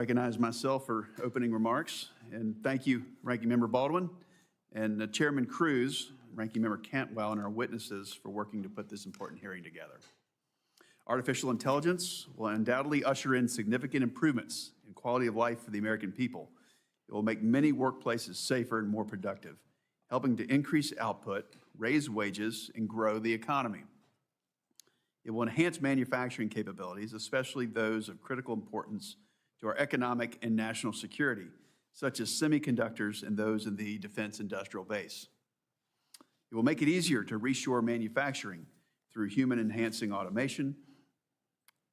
Recognize myself for opening remarks, and thank you, Ranking Member Baldwin, and Chairman Cruz, Ranking Member Cantwell, and our witnesses for working to put this important hearing together. Artificial intelligence will undoubtedly usher in significant improvements in quality of life for the American people. It will make many workplaces safer and more productive, helping to increase output, raise wages, and grow the economy. It will enhance manufacturing capabilities, especially those of critical importance to our economic and national security, such as semiconductors and those in the defense industrial base. It will make it easier to reshore manufacturing through human-enhancing automation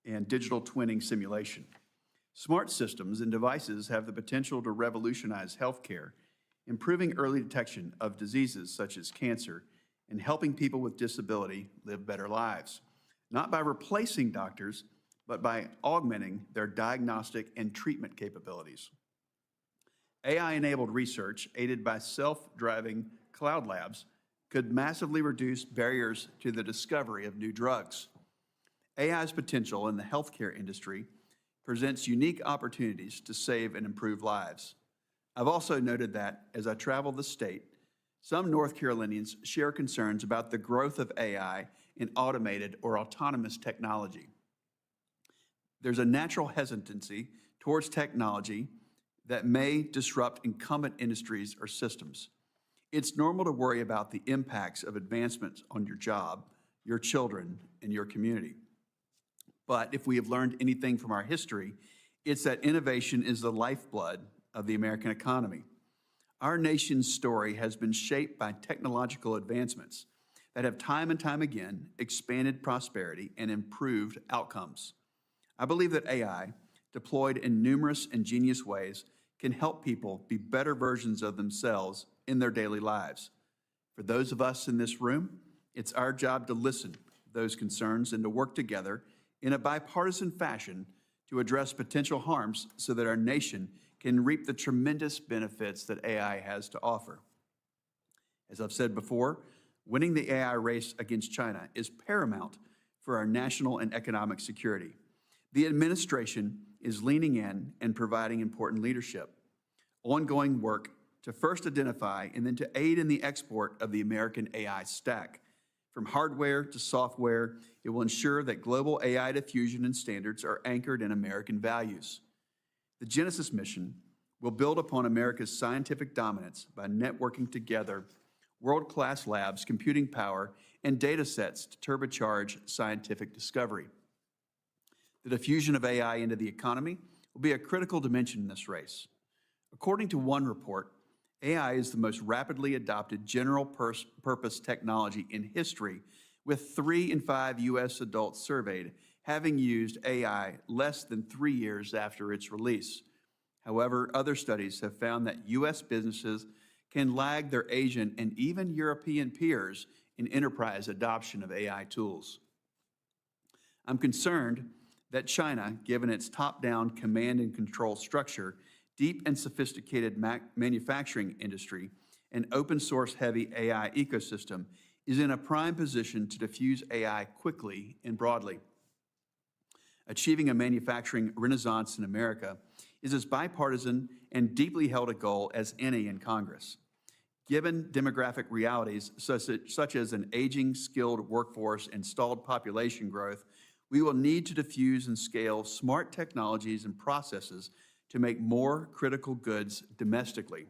and digital twinning simulation. Smart systems and devices have the potential to revolutionize healthcare, improving early detection of diseases such as cancer and helping people with disability live better lives, not by replacing doctors, but by augmenting their diagnostic and treatment capabilities. AI-enabled research, aided by self-driving cloud labs, could massively reduce barriers to the discovery of new drugs. AI's potential in the healthcare industry presents unique opportunities to save and improve lives. I've also noted that, as I travel the state, some North Carolinians share concerns about the growth of AI in automated or autonomous technology. There's a natural hesitancy towards technology that may disrupt incumbent industries or systems. It's normal to worry about the impacts of advancements on your job, your children, and your community. But if we have learned anything from our history, it's that innovation is the lifeblood of the American economy. Our nation's story has been shaped by technological advancements that have time and time again expanded prosperity and improved outcomes. I believe that AI, deployed in numerous ingenious ways, can help people be better versions of themselves in their daily lives. For those of us in this room, it's our job to listen to those concerns and to work together in a bipartisan fashion to address potential harms so that our nation can reap the tremendous benefits that AI has to offer. As I've said before, winning the AI race against China is paramount for our national and economic security. The administration is leaning in and providing important leadership. Ongoing work to first identify and then to aid in the export of the American AI stack. From hardware to software, it will ensure that global AI diffusion and standards are anchored in American values. The Genesis mission will build upon America's scientific dominance by networking together world-class labs, computing power, and data sets to turbocharge scientific discovery. The diffusion of AI into the economy will be a critical dimension in this race. According to one report, AI is the most rapidly adopted general-purpose technology in history, with 3 in 5 U.S. adults surveyed having used AI less than 3 years after its release. However, other studies have found that U.S. businesses can lag their Asian and even European peers in enterprise adoption of AI tools. I'm concerned that China, given its top-down command and control structure, deep and sophisticated manufacturing industry, and open-source heavy AI ecosystem, is in a prime position to diffuse AI quickly and broadly. Achieving a manufacturing renaissance in America is as bipartisan and deeply held a goal as any in Congress. Given demographic realities such as an aging, skilled workforce and stalled population growth, we will need to diffuse and scale smart technologies and processes to make more critical goods domestically.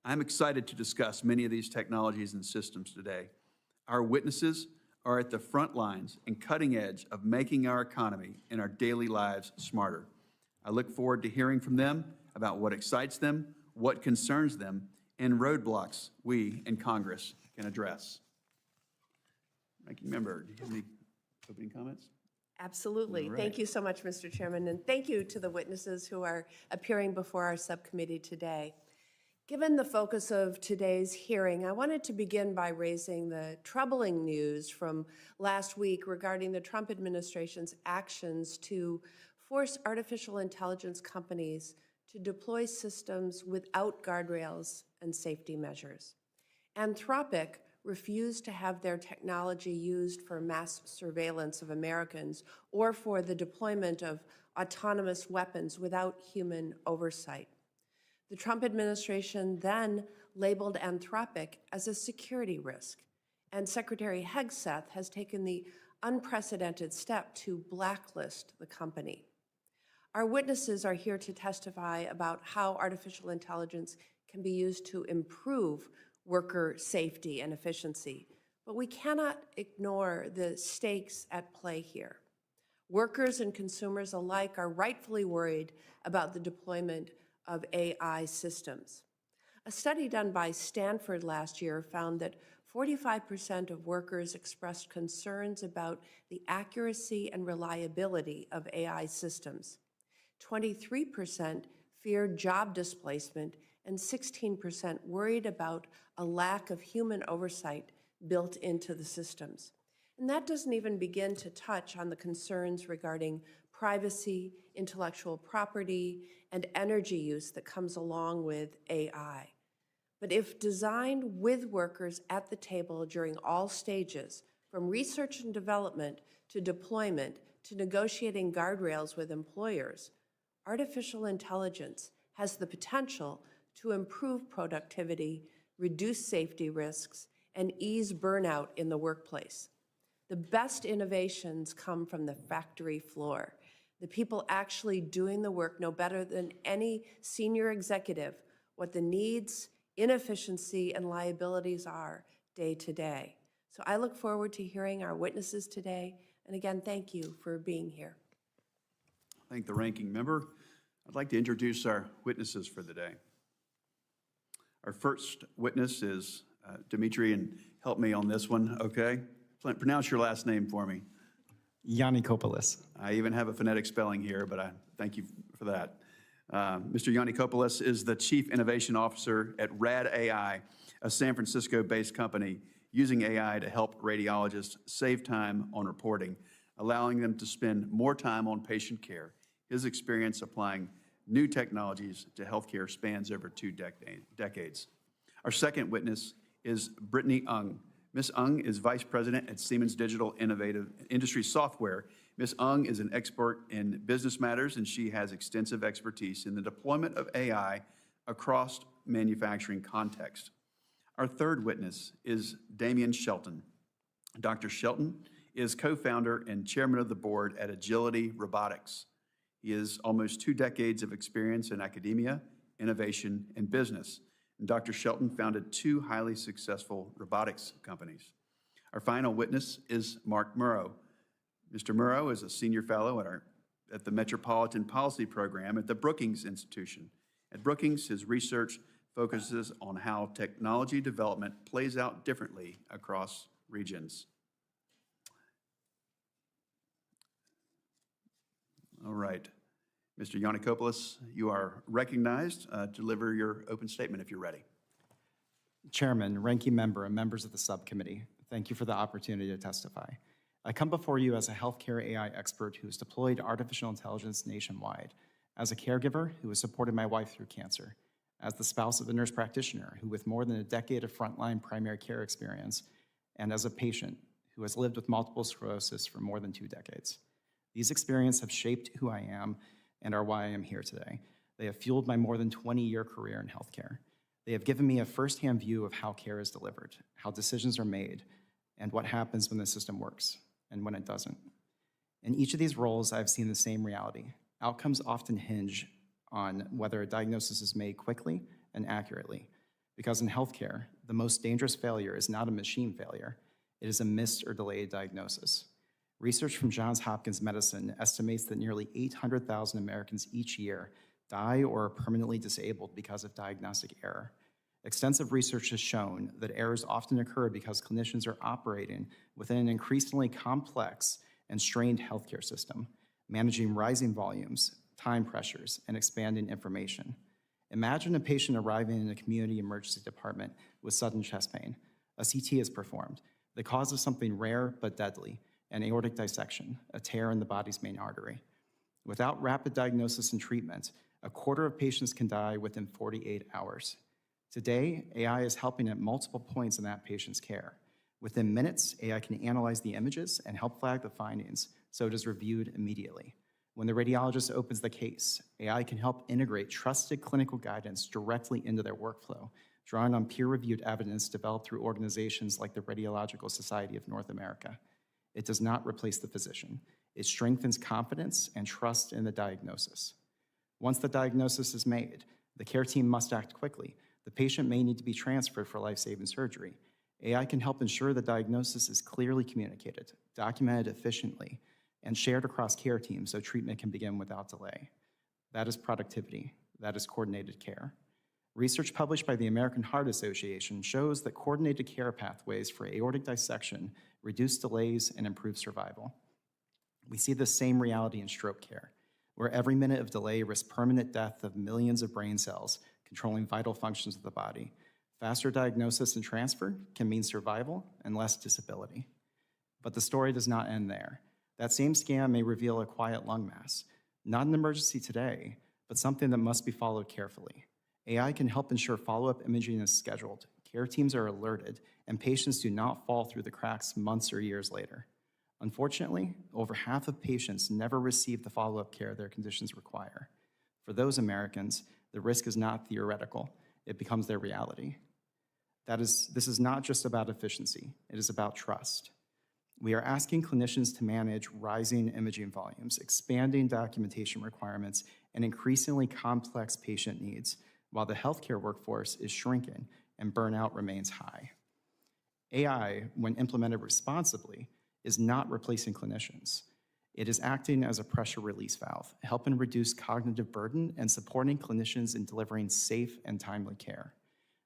I'm excited to discuss many of these technologies and systems today. Our witnesses are at the front lines and cutting edge of making our economy and our daily lives smarter. I look forward to hearing from them about what excites them, what concerns them, and roadblocks we in Congress can address. Ranking Member, do you have any opening comments? Absolutely. Thank you so much, Mr. Chairman, and thank you to the witnesses who are appearing before our subcommittee today. Given the focus of today's hearing, I wanted to begin by raising the troubling news from last week regarding the Trump administration's actions to force artificial intelligence companies to deploy systems without guardrails and safety measures. Anthropic refused to have their technology used for mass surveillance of Americans or for the deployment of autonomous weapons without human oversight. The Trump administration then labeled Anthropic as a security risk, and Secretary Hegseth has taken the unprecedented step to blacklist the company. Our witnesses are here to testify about how artificial intelligence can be used to improve worker safety and efficiency, but we cannot ignore the stakes at play here. Workers and consumers alike are rightfully worried about the deployment of AI systems. A study done by Stanford last year found that 45% of workers expressed concerns about the accuracy and reliability of AI systems. 23% feared job displacement, and 16% worried about a lack of human oversight built into the systems. And that doesn't even begin to touch on the concerns regarding privacy, intellectual property, and energy use that comes along with AI. But if designed with workers at the table during all stages, from research and development to deployment to negotiating guardrails with employers, artificial intelligence has the potential to improve productivity, reduce safety risks, and ease burnout in the workplace. The best innovations come from the factory floor. The people actually doing the work know better than any senior executive what the needs, inefficiency, and liabilities are day to day. So I look forward to hearing our witnesses today. And again, thank you for being here. Thank the ranking member. I'd like to introduce our witnesses for the day. Our first witness is Dimitri, and help me on this one, okay? Pronounce your last name for me. Yannikopoulos. I even have a phonetic spelling here, but I thank you for that. Mr. Yannikopoulos is the Chief Innovation Officer at Rad AI, a San Francisco-based company using AI to help radiologists save time on reporting, allowing them to spend more time on patient care. His experience applying new technologies to healthcare spans over 2 decades. Our second witness is Brittany Ung. Ms. Ung is Vice President at Siemens Digital Innovative Industry Software. Ms. Ung is an expert in business matters, and she has extensive expertise in the deployment of AI across manufacturing context. Our third witness is Damian Shelton. Dr. Shelton is co-founder and chairman of the board at Agility Robotics. He has almost 2 decades of experience in academia, innovation, and business. And Dr. Shelton founded 2 highly successful robotics companies. Our final witness is Mark Murrow. Mr. Murrow is a senior fellow at the Metropolitan Policy Program at the Brookings Institution. At Brookings, his research focuses on how technology development plays out differently across regions. All right. Mr. Yannikopoulos, you are recognized to deliver your open statement if you're ready. Chairman, ranking member, and members of the subcommittee, thank you for the opportunity to testify. I come before you as a healthcare AI expert who has deployed artificial intelligence nationwide, as a caregiver who has supported my wife through cancer, as the spouse of a nurse practitioner who with more than a decade of frontline primary care experience, and as a patient who has lived with multiple sclerosis for more than 2 decades. These experiences have shaped who I am and are why I am here today. They have fueled my more than 20-year career in healthcare. They have given me a firsthand view of how care is delivered, how decisions are made, and what happens when the system works and when it doesn't. In each of these roles, I've seen the same reality. Outcomes often hinge on whether a diagnosis is made quickly and accurately, because in healthcare, the most dangerous failure is not a machine failure, it is a missed or delayed diagnosis. Research from Johns Hopkins Medicine estimates that nearly 800,000 Americans each year die or are permanently disabled because of diagnostic error. Extensive research has shown that errors often occur because clinicians are operating within an increasingly complex and strained healthcare system, managing rising volumes, time pressures, and expanding information. Imagine a patient arriving in a community emergency department with sudden chest pain. A CT is performed, the cause of something rare but deadly, an aortic dissection, a tear in the body's main artery. Without rapid diagnosis and treatment, a quarter of patients can die within 48 hours. Today, AI is helping at multiple points in that patient's care. Within minutes, AI can analyze the images and help flag the findings, so it is reviewed immediately. When the radiologist opens the case, AI can help integrate trusted clinical guidance directly into their workflow, drawing on peer-reviewed evidence developed through organizations like the Radiological Society of North America. It does not replace the physician. It strengthens confidence and trust in the diagnosis. Once the diagnosis is made, the care team must act quickly. The patient may need to be transferred for life-saving surgery. AI can help ensure the diagnosis is clearly communicated, documented efficiently, and shared across care teams so treatment can begin without delay. That is productivity. That is coordinated care. Research published by the American Heart Association shows that coordinated care pathways for aortic dissection reduce delays and improve survival. We see the same reality in stroke care, where every minute of delay risks permanent death of millions of brain cells, controlling vital functions of the body. Faster diagnosis and transfer can mean survival and less disability. But the story does not end there. That same scan may reveal a quiet lung mass, not an emergency today, but something that must be followed carefully. AI can help ensure follow-up imaging is scheduled, care teams are alerted, and patients do not fall through the cracks months or years later. Unfortunately, over half of patients never receive the follow-up care their conditions require. For those Americans, the risk is not theoretical, it becomes their reality. This is not just about efficiency, it is about trust. We are asking clinicians to manage rising imaging volumes, expanding documentation requirements, and increasingly complex patient needs, while the healthcare workforce is shrinking and burnout remains high. AI, when implemented responsibly, is not replacing clinicians. It is acting as a pressure release valve, helping reduce cognitive burden and supporting clinicians in delivering safe and timely care.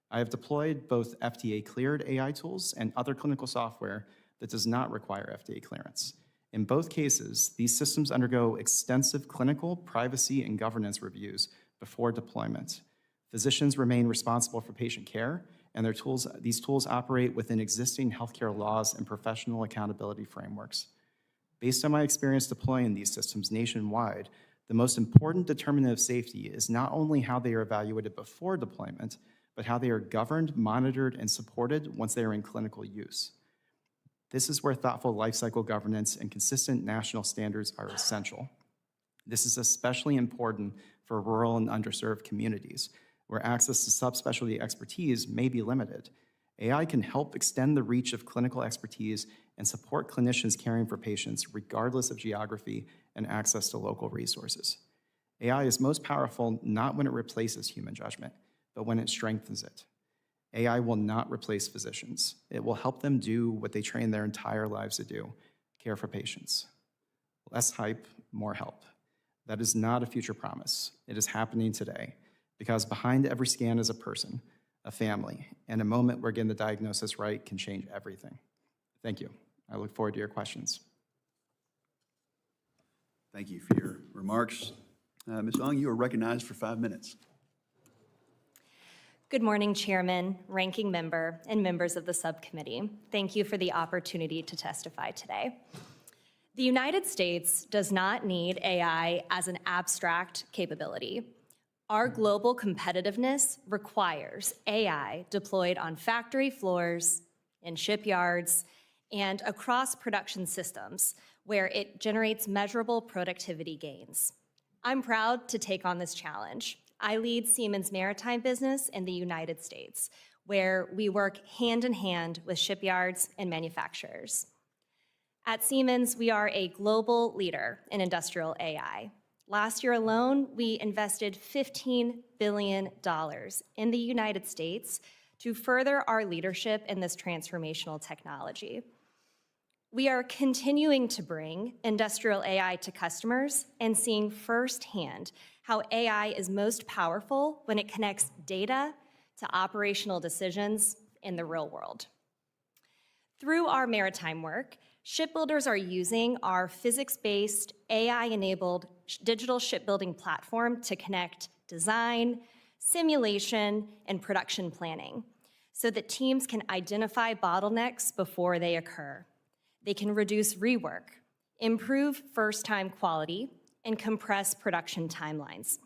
I have deployed both FDA-cleared AI tools and other clinical software that does not require FDA clearance. In both cases, these systems undergo extensive clinical, privacy, and governance reviews before deployment. Physicians remain responsible for patient care, and these tools operate within existing healthcare laws and professional accountability frameworks. Based on my experience deploying these systems nationwide, the most important determinant of safety is not only how they are evaluated before deployment, but how they are governed, monitored, and supported once they are in clinical use. This is where thoughtful lifecycle governance and consistent national standards are essential. This is especially important for rural and underserved communities, where access to subspecialty expertise may be limited. AI can help extend the reach of clinical expertise and support clinicians caring for patients regardless of geography and access to local resources. AI is most powerful not when it replaces human judgment, but when it strengthens it. AI will not replace physicians. It will help them do what they train their entire lives to do, care for patients. Less hype, more help. That is not a future promise. It is happening today, because behind every scan is a person, a family, and a moment where getting the diagnosis right can change everything. Thank you. I look forward to your questions. Thank you for your remarks. Ms. Ong, you are recognized for 5 minutes. Good morning, Chairman, Ranking Member, and members of the subcommittee. Thank you for the opportunity to testify today. The United States does not need AI as an abstract capability. Our global competitiveness requires AI deployed on factory floors, in shipyards, and across production systems where it generates measurable productivity gains. I'm proud to take on this challenge. I lead Siemens' maritime business in the United States, where we work hand in hand with shipyards and manufacturers. At Siemens, we are a global leader in industrial AI. Last year alone, we invested $15 billion in the United States to further our leadership in this transformational technology. We are continuing to bring industrial AI to customers and seeing firsthand how AI is most powerful when it connects data to operational decisions in the real world. Through our maritime work, shipbuilders are using our physics-based, AI-enabled digital shipbuilding platform to connect design, simulation, and production planning so that teams can identify bottlenecks before they occur. They can reduce rework, improve first-time quality, and compress production timelines.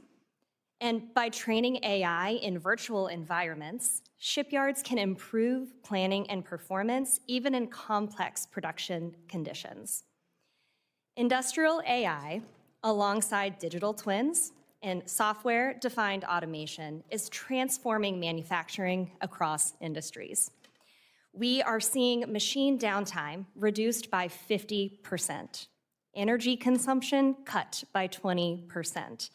And by training AI in virtual environments, shipyards can improve planning and performance even in complex production conditions. Industrial AI alongside digital twins and software-defined automation, is transforming manufacturing across industries. We are seeing machine downtime reduced by 50%, energy consumption cut by 20%,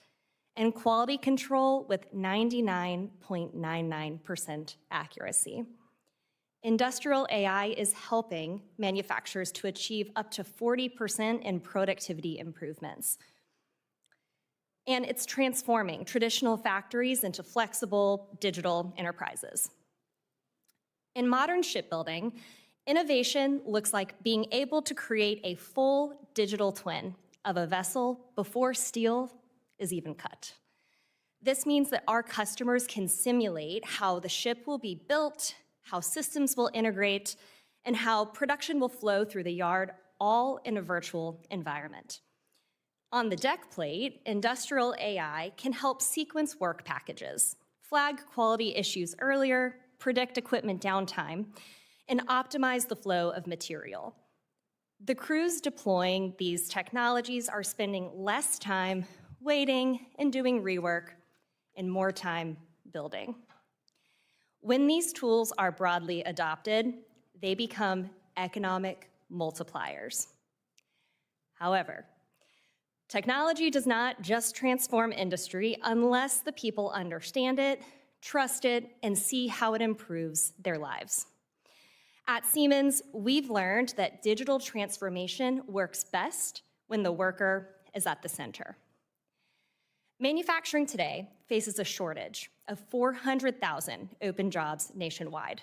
and quality control with 99.99% accuracy. Industrial AI is helping manufacturers to achieve up to 40% in productivity improvements. And it's transforming traditional factories into flexible digital enterprises. In modern shipbuilding, innovation looks like being able to create a full digital twin of a vessel before steel is even cut. This means that our customers can simulate how the ship will be built, how systems will integrate, and how production will flow through the yard, all in a virtual environment. On the deck plate, industrial AI can help sequence work packages, flag quality issues earlier, predict equipment downtime, and optimize the flow of material. The crews deploying these technologies are spending less time waiting and doing rework and more time building. When these tools are broadly adopted, they become economic multipliers. However, technology does not just transform industry unless the people understand it, trust it, and see how it improves their lives. At Siemens, we've learned that digital transformation works best when the worker is at the center. Manufacturing today faces a shortage of 400,000 open jobs nationwide.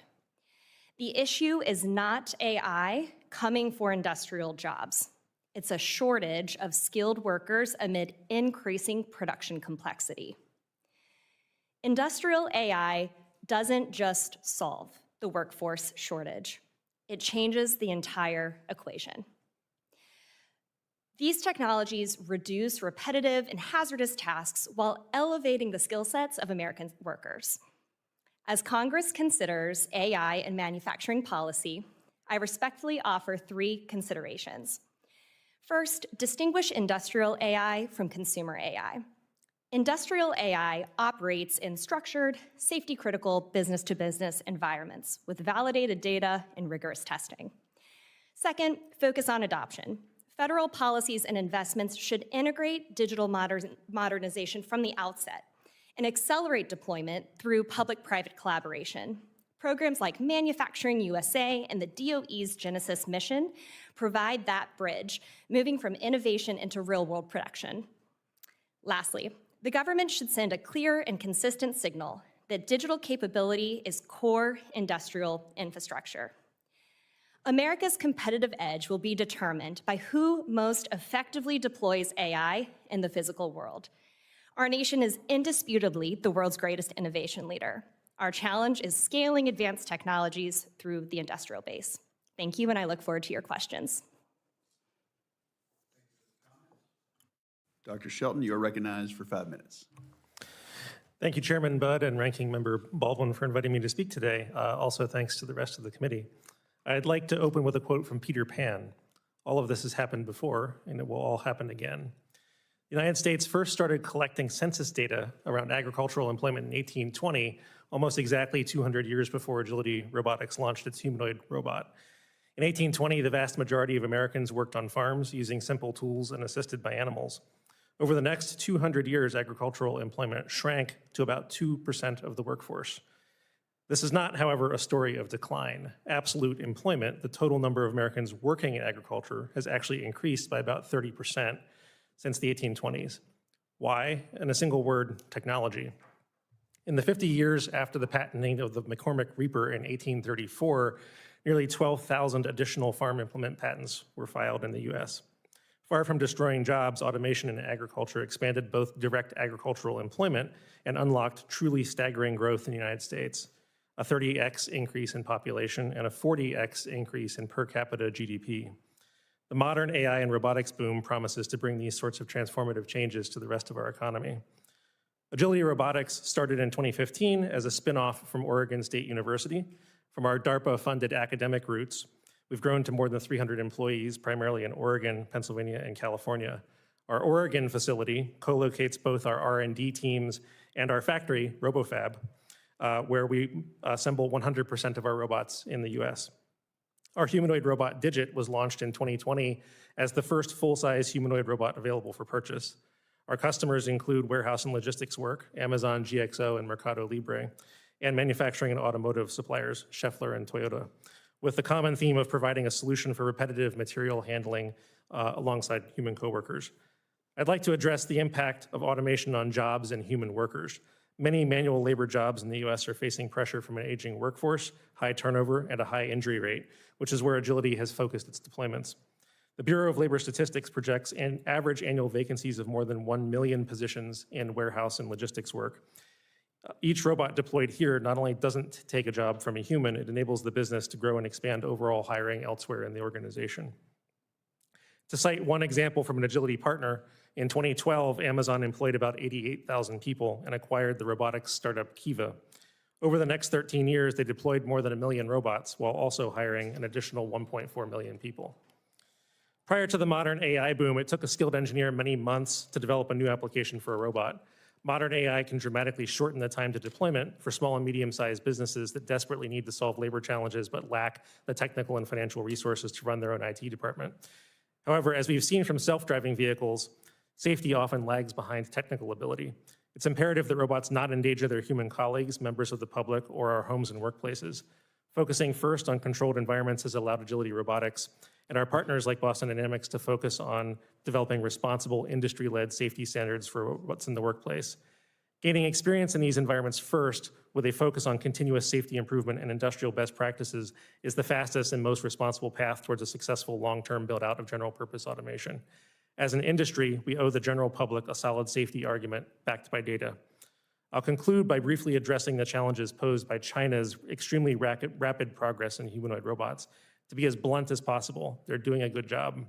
The issue is not AI coming for industrial jobs. It's a shortage of skilled workers amid increasing production complexity. Industrial AI doesn't just solve the workforce shortage. It changes the entire equation. These technologies reduce repetitive and hazardous tasks while elevating the skill sets of American workers. As Congress considers AI and manufacturing policy, I respectfully offer 3 considerations. First, distinguish industrial AI from consumer AI. Industrial AI operates in structured, safety-critical business-to-business environments with validated data and rigorous testing. Second, focus on adoption. Federal policies and investments should integrate digital modernization from the outset and accelerate deployment through public-private collaboration. Programs like Manufacturing USA and the DOE's Genesis mission provide that bridge, moving from innovation into real-world production. Lastly, the government should send a clear and consistent signal that digital capability is core industrial infrastructure. America's competitive edge will be determined by who most effectively deploys AI in the physical world. Our nation is indisputably the world's greatest innovation leader. Our challenge is scaling advanced technologies through the industrial base. Thank you, and I look forward to your questions. Dr. Shelton, you are recognized for 5 minutes. Thank you, Chairman Budd and Ranking Member Baldwin, for inviting me to speak today. Also, thanks to the rest of the committee. I'd like to open with a quote from Peter Pan. All of this has happened before, and it will all happen again. The United States first started collecting census data around agricultural employment in 1820, almost exactly 200 years before Agility Robotics launched its humanoid robot. In 1820, the vast majority of Americans worked on farms using simple tools and assisted by animals. Over the next 200 years, agricultural employment shrank to about 2% of the workforce. This is not, however, a story of decline. Absolute employment, the total number of Americans working in agriculture, has actually increased by about 30% since the 1820s. Why? In a single word, technology. In the 50 years after the patenting of the McCormick Reaper in 1834, nearly 12,000 additional farm implement patents were filed in the US. Far from destroying jobs, automation in agriculture expanded both direct agricultural employment and unlocked truly staggering growth in the United States. A 30x increase in population and a 40x increase in per capita GDP. The modern AI and robotics boom promises to bring these sorts of transformative changes to the rest of our economy. Agility Robotics started in 2015 as a spin-off from Oregon State University. From our DARPA-funded academic roots, we've grown to more than 300 employees, primarily in Oregon, Pennsylvania, and California. Our Oregon facility co-locates both our R&D teams and our factory, RoboFab, where we assemble 100% of our robots in the US. Our humanoid robot Digit was launched in 2020 as the first full-size humanoid robot available for purchase. Our customers include warehouse and logistics work, Amazon, GXO, and Mercado Libre, and manufacturing and automotive suppliers, Schaeffler and Toyota, with the common theme of providing a solution for repetitive material handling alongside human coworkers. I'd like to address the impact of automation on jobs and human workers. Many manual labor jobs in the US are facing pressure from an aging workforce, high turnover, and a high injury rate, which is where Agility has focused its deployments. The Bureau of Labor Statistics projects an average annual vacancies of more than 1 million positions in warehouse and logistics work. Each robot deployed here not only doesn't take a job from a human, it enables the business to grow and expand overall hiring elsewhere in the organization. To cite one example from an Agility partner, in 2012, Amazon employed about 88,000 people and acquired the robotics startup Kiva. Over the next 13 years, they deployed more than 1 million robots while also hiring an additional 1.4 million people. Prior to the modern AI boom, it took a skilled engineer many months to develop a new application for a robot. Modern AI can dramatically shorten the time to deployment for small and medium-sized businesses that desperately need to solve labor challenges but lack the technical and financial resources to run their own IT department. However, as we've seen from self-driving vehicles, safety often lags behind technical ability. It's imperative that robots not endanger their human colleagues, members of the public, or our homes and workplaces. Focusing first on controlled environments has allowed Agility Robotics and our partners like Boston Dynamics to focus on developing responsible industry-led safety standards for what's in the workplace. Gaining experience in these environments first with a focus on continuous safety improvement and industrial best practices is the fastest and most responsible path towards a successful long-term build-out of general purpose automation. As an industry, we owe the general public a solid safety argument backed by data. I'll conclude by briefly addressing the challenges posed by China's extremely rapid progress in humanoid robots. To be as blunt as possible, they're doing a good job.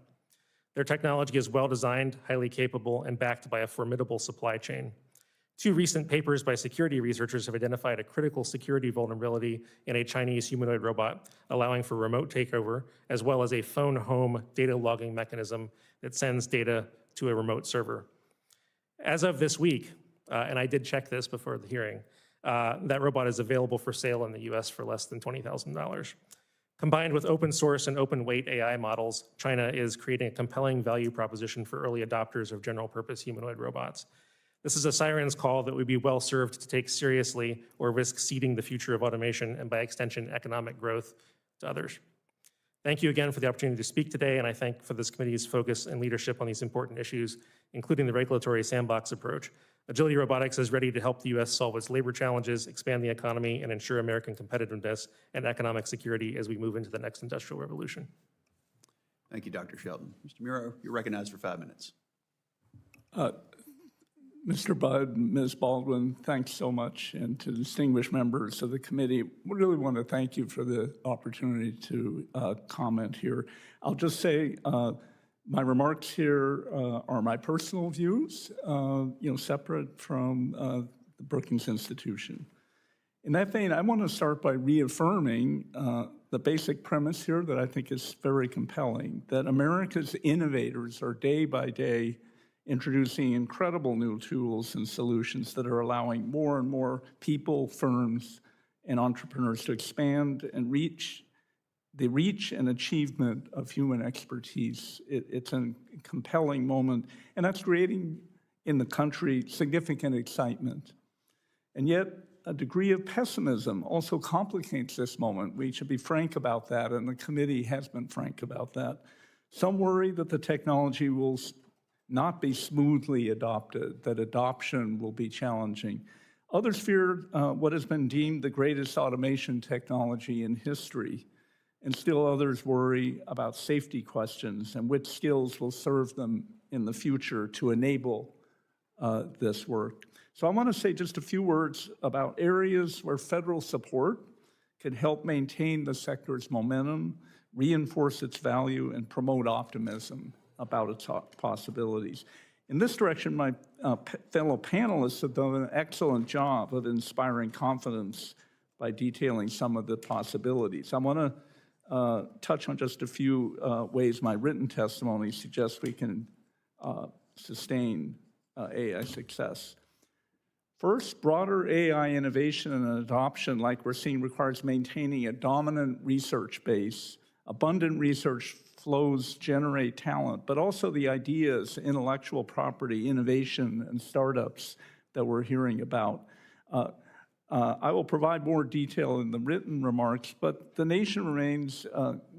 Their technology is well-designed, highly capable, and backed by a formidable supply chain. 2 recent papers by security researchers have identified a critical security vulnerability in a Chinese humanoid robot, allowing for remote takeover, as well as a phone home data logging mechanism that sends data to a remote server. As of this week, and I did check this before the hearing, that robot is available for sale in the US for less than $20,000. Combined with open source and open weight AI models, China is creating a compelling value proposition for early adopters of general purpose humanoid robots. This is a siren's call that we'd be well served to take seriously or risk ceding the future of automation and by extension, economic growth to others. Thank you again for the opportunity to speak today, and I thank for this committee's focus and leadership on these important issues, including the regulatory sandbox approach. Agility Robotics is ready to help the U.S. solve its labor challenges, expand the economy, and ensure American competitiveness and economic security as we move into the next industrial revolution. Thank you, Dr. Shelton. Mr. Muro, you're recognized for 5 minutes. Mr. Budd, Ms. Baldwin, thanks so much, and to distinguished members of the committee, we really want to thank you for the opportunity to comment here. I'll just say my remarks here are my personal views, separate from the Brookings Institution. In that vein, I want to start by reaffirming the basic premise here that I think is very compelling, that America's innovators are day by day introducing incredible new tools and solutions that are allowing more and more people, firms, and entrepreneurs to expand and reach the reach and achievement of human expertise. It's a compelling moment, and that's creating in the country significant excitement. And yet, a degree of pessimism also complicates this moment. We should be frank about that, and the committee has been frank about that. Some worry that the technology will not be smoothly adopted, that adoption will be challenging. Others fear what has been deemed the greatest automation technology in history, and still others worry about safety questions and which skills will serve them in the future to enable this work. So I want to say just a few words about areas where federal support can help maintain the sector's momentum, reinforce its value, and promote optimism about its possibilities. In this direction, my fellow panelists have done an excellent job of inspiring confidence by detailing some of the possibilities. I want to touch on just a few ways my written testimony suggests we can sustain AI success. First, broader AI innovation and adoption, like we're seeing, requires maintaining a dominant research base. Abundant research flows generate talent, but also the ideas, intellectual property, innovation, and startups that we're hearing about. I will provide more detail in the written remarks, but the nation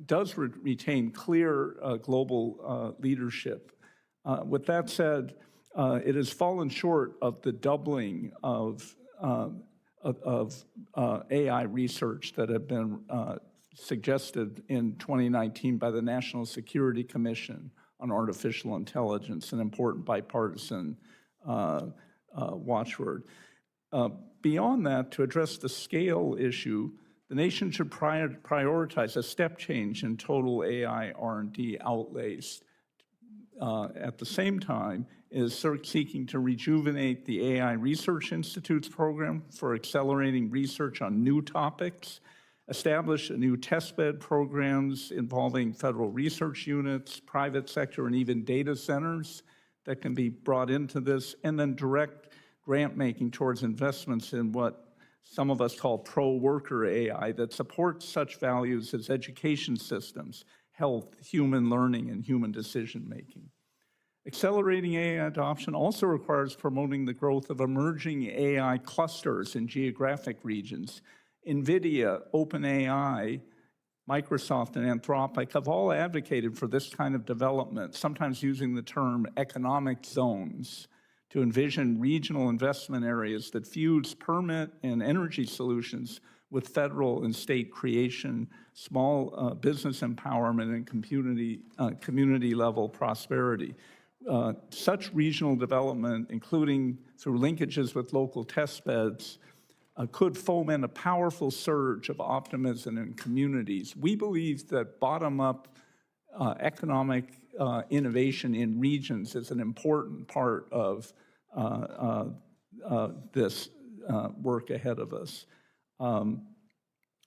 does retain clear global leadership. With that said, it has fallen short of the doubling of AI research that had been suggested in 2019 by the National Security Commission on Artificial Intelligence, an important bipartisan watchword. Beyond that, to address the scale issue, the nation should prioritize a step change in total AI R&D outlays. At the same time, is seeking to rejuvenate the AI Research Institute's program for accelerating research on new topics, establish new testbed programs involving federal research units, private sector, and even data centers that can be brought into this, and then direct grant making towards investments in what some of us call pro-worker AI that supports such values as education systems, health, human learning, and human decision making. Accelerating AI adoption also requires promoting the growth of emerging AI clusters in geographic regions. NVIDIA, OpenAI, Microsoft, and Anthropic have all advocated for this kind of development, sometimes using the term economic zones, to envision regional investment areas that fuse permit and energy solutions with federal and state creation, small business empowerment, and community-level prosperity. Such regional development, including through linkages with local test beds, could foment a powerful surge of optimism in communities. We believe that bottom-up economic innovation in regions is an important part of this work ahead of us.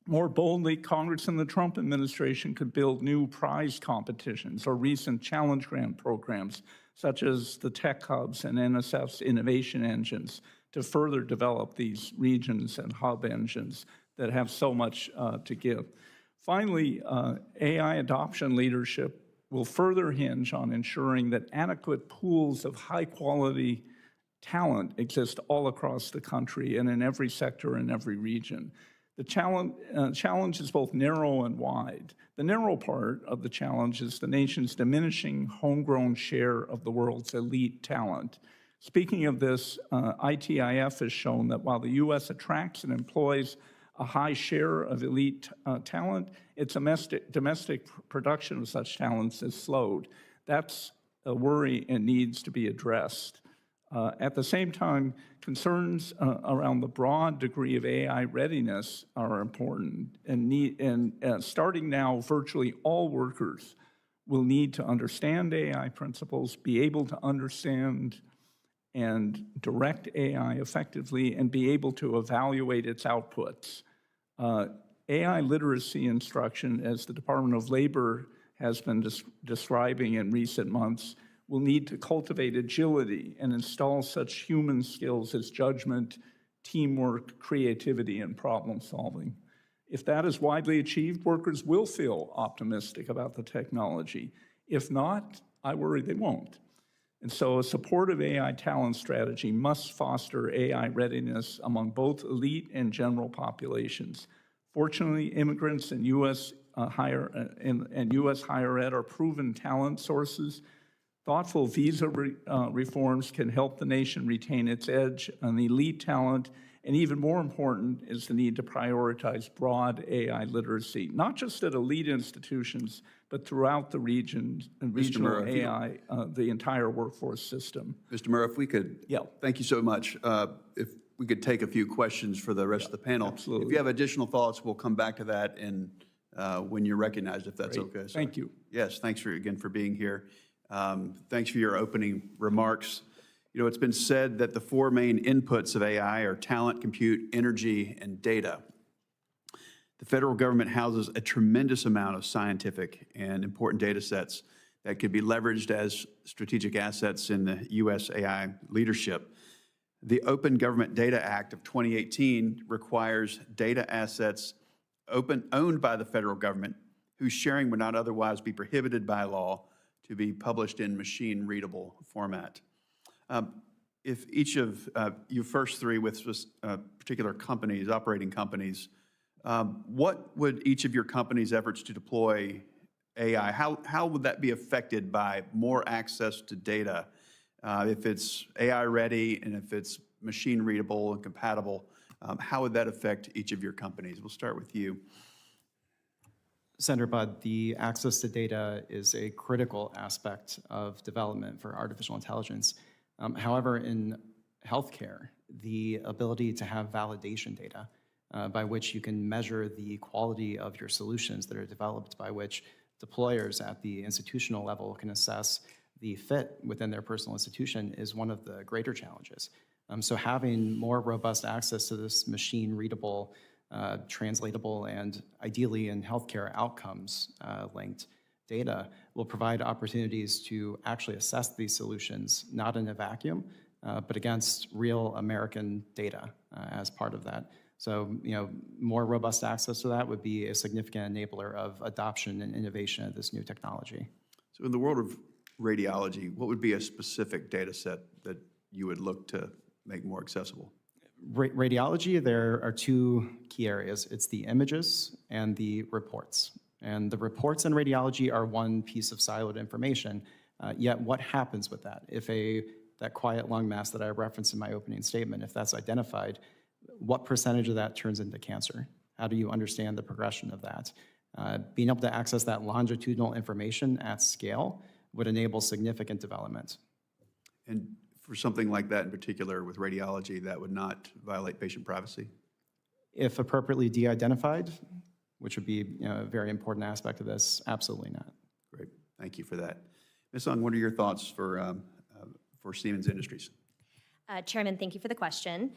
More boldly, Congress and the Trump administration could build new prize competitions or recent challenge grant programs, such as the tech hubs and NSF's innovation engines, to further develop these regions and hub engines that have so much to give. Finally, AI adoption leadership will further hinge on ensuring that adequate pools of high-quality talent exist all across the country and in every sector and every region. The challenge is both narrow and wide. The narrow part of the challenge is the nation's diminishing homegrown share of the world's elite talent. Speaking of this, ITIF has shown that while the U.S. attracts and employs a high share of elite talent, its domestic production of such talents has slowed. That's a worry and needs to be addressed. At the same time, concerns around the broad degree of AI readiness are important, and starting now, virtually all workers will need to understand AI principles, be able to understand and direct AI effectively, and be able to evaluate its outputs. AI literacy instruction, as the Department of Labor has been describing in recent months, will need to cultivate agility and install such human skills as judgment, teamwork, creativity, and problem solving. If that is widely achieved, workers will feel optimistic about the technology. If not, I worry they won't. And so a supportive AI talent strategy must foster AI readiness among both elite and general populations. Fortunately, immigrants and U.S. higher ed are proven talent sources. Thoughtful visa reforms can help the nation retain its edge on elite talent, and even more important is the need to prioritize broad AI literacy, not just at elite institutions, but throughout the regional AI, the entire workforce system. Mr. Murr, if we could, Yeah. Thank you so much. If we could take a few questions for the rest of the panel. Absolutely. If you have additional thoughts, we'll come back to that when you're recognized, if that's Great. okay. So, Thank you. Yes, thanks again for being here. Thanks for your opening remarks. You know, it's been said that the four main inputs of AI are talent, compute, energy, and data. The federal government houses a tremendous amount of scientific and important data sets that could be leveraged as strategic assets in the U.S. AI leadership. The Open Government Data Act of 2018 requires data assets owned by the federal government whose sharing would not otherwise be prohibited by law to be published in machine-readable format. If each of you first three with particular companies, operating companies, what would each of your companies' efforts to deploy AI, how would that be affected by more access to data? If it's AI ready and if it's machine readable and compatible, how would that affect each of your companies? We'll start with you. Senator Budd, the access to data is a critical aspect of development for artificial intelligence. However, in healthcare, the ability to have validation data by which you can measure the quality of your solutions that are developed, by which deployers at the institutional level can assess the fit within their personal institution, is one of the greater challenges. So having more robust access to this machine-readable, translatable, and ideally in healthcare outcomes linked data will provide opportunities to actually assess these solutions, not in a vacuum, but against real American data as part of that. So, more robust access to that would be a significant enabler of adoption and innovation of this new technology. So in the world of radiology, what would be a specific data set that you would look to make more accessible? Radiology, there are two key areas. It's the images and the reports. And the reports in radiology are one piece of siloed information, yet what happens with that? If that quiet lung mass that I referenced in my opening statement, if that's identified, what percentage of that turns into cancer? How do you understand the progression of that? Being able to access that longitudinal information at scale would enable significant development. And for something like that in particular with radiology, that would not violate patient privacy? If appropriately de-identified, which would be a very important aspect of this, absolutely not. Great, thank you for that. Ms. Ung, what are your thoughts for Siemens Industries? Chairman, thank you for the question.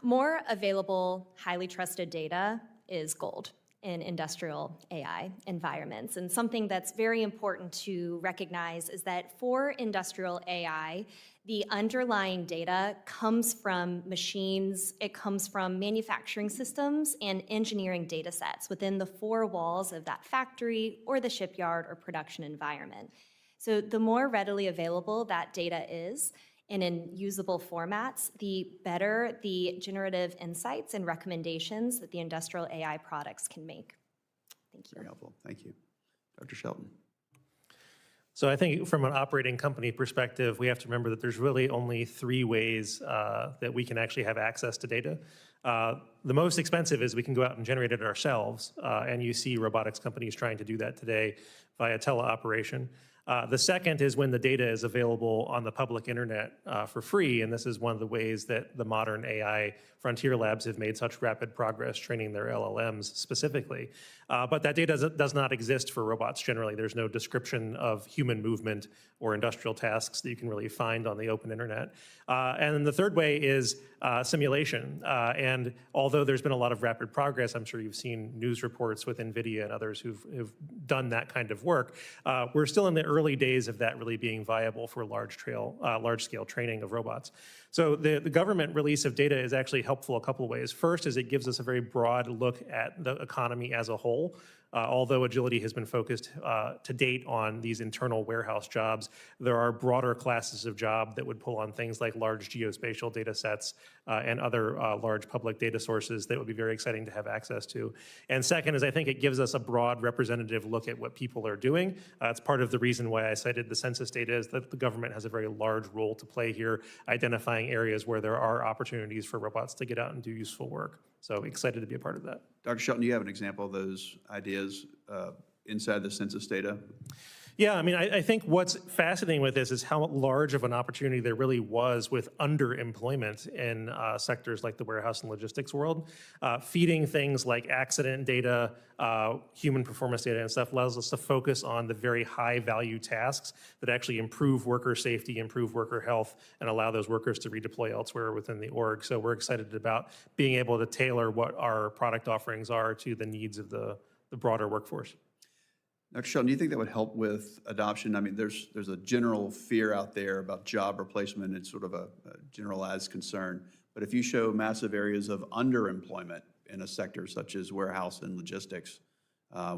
More available, highly trusted data is gold in industrial AI environments. And something that's very important to recognize is that for industrial AI, the underlying data comes from machines, it comes from manufacturing systems and engineering data sets within the four walls of that factory or the shipyard or production environment. So the more readily available that data is, and in usable formats, the better the generative insights and recommendations that the industrial AI products can make. Thank you. Very helpful, thank you. Dr. Shelton. So I think from an operating company perspective, we have to remember that there's really only three ways that we can actually have access to data. The most expensive is we can go out and generate it ourselves, and you see robotics companies trying to do that today via teleoperation. The second is when the data is available on the public internet for free, and this is one of the ways that the modern AI frontier labs have made such rapid progress training their LLMs specifically. But that data does not exist for robots generally. There's no description of human movement or industrial tasks that you can really find on the open internet. And then the third way is simulation. And although there's been a lot of rapid progress, I'm sure you've seen news reports with NVIDIA and others who've done that kind of work, we're still in the early days of that really being viable for large-scale training of robots. So the government release of data is actually helpful a couple of ways. First is it gives us a very broad look at the economy as a whole. Although agility has been focused to date on these internal warehouse jobs, there are broader classes of job that would pull on things like large geospatial data sets and other large public data sources that would be very exciting to have access to. And second is I think it gives us a broad representative look at what people are doing. It's part of the reason why I cited the census data is that the government has a very large role to play here, identifying areas where there are opportunities for robots to get out and do useful work. So excited to be a part of that. Dr. Shelton, do you have an example of those ideas inside the census data? Yeah, I mean, I think what's fascinating with this is how large of an opportunity there really was with underemployment in sectors like the warehouse and logistics world. Feeding things like accident data, human performance data and stuff allows us to focus on the very high value tasks that actually improve worker safety, improve worker health, and allow those workers to redeploy elsewhere within the org. So we're excited about being able to tailor what our product offerings are to the needs of the broader workforce. Dr. Shelton, do you think that would help with adoption? I mean, there's a general fear out there about job replacement. It's sort of a generalized concern. But if you show massive areas of underemployment in a sector such as warehouse and logistics,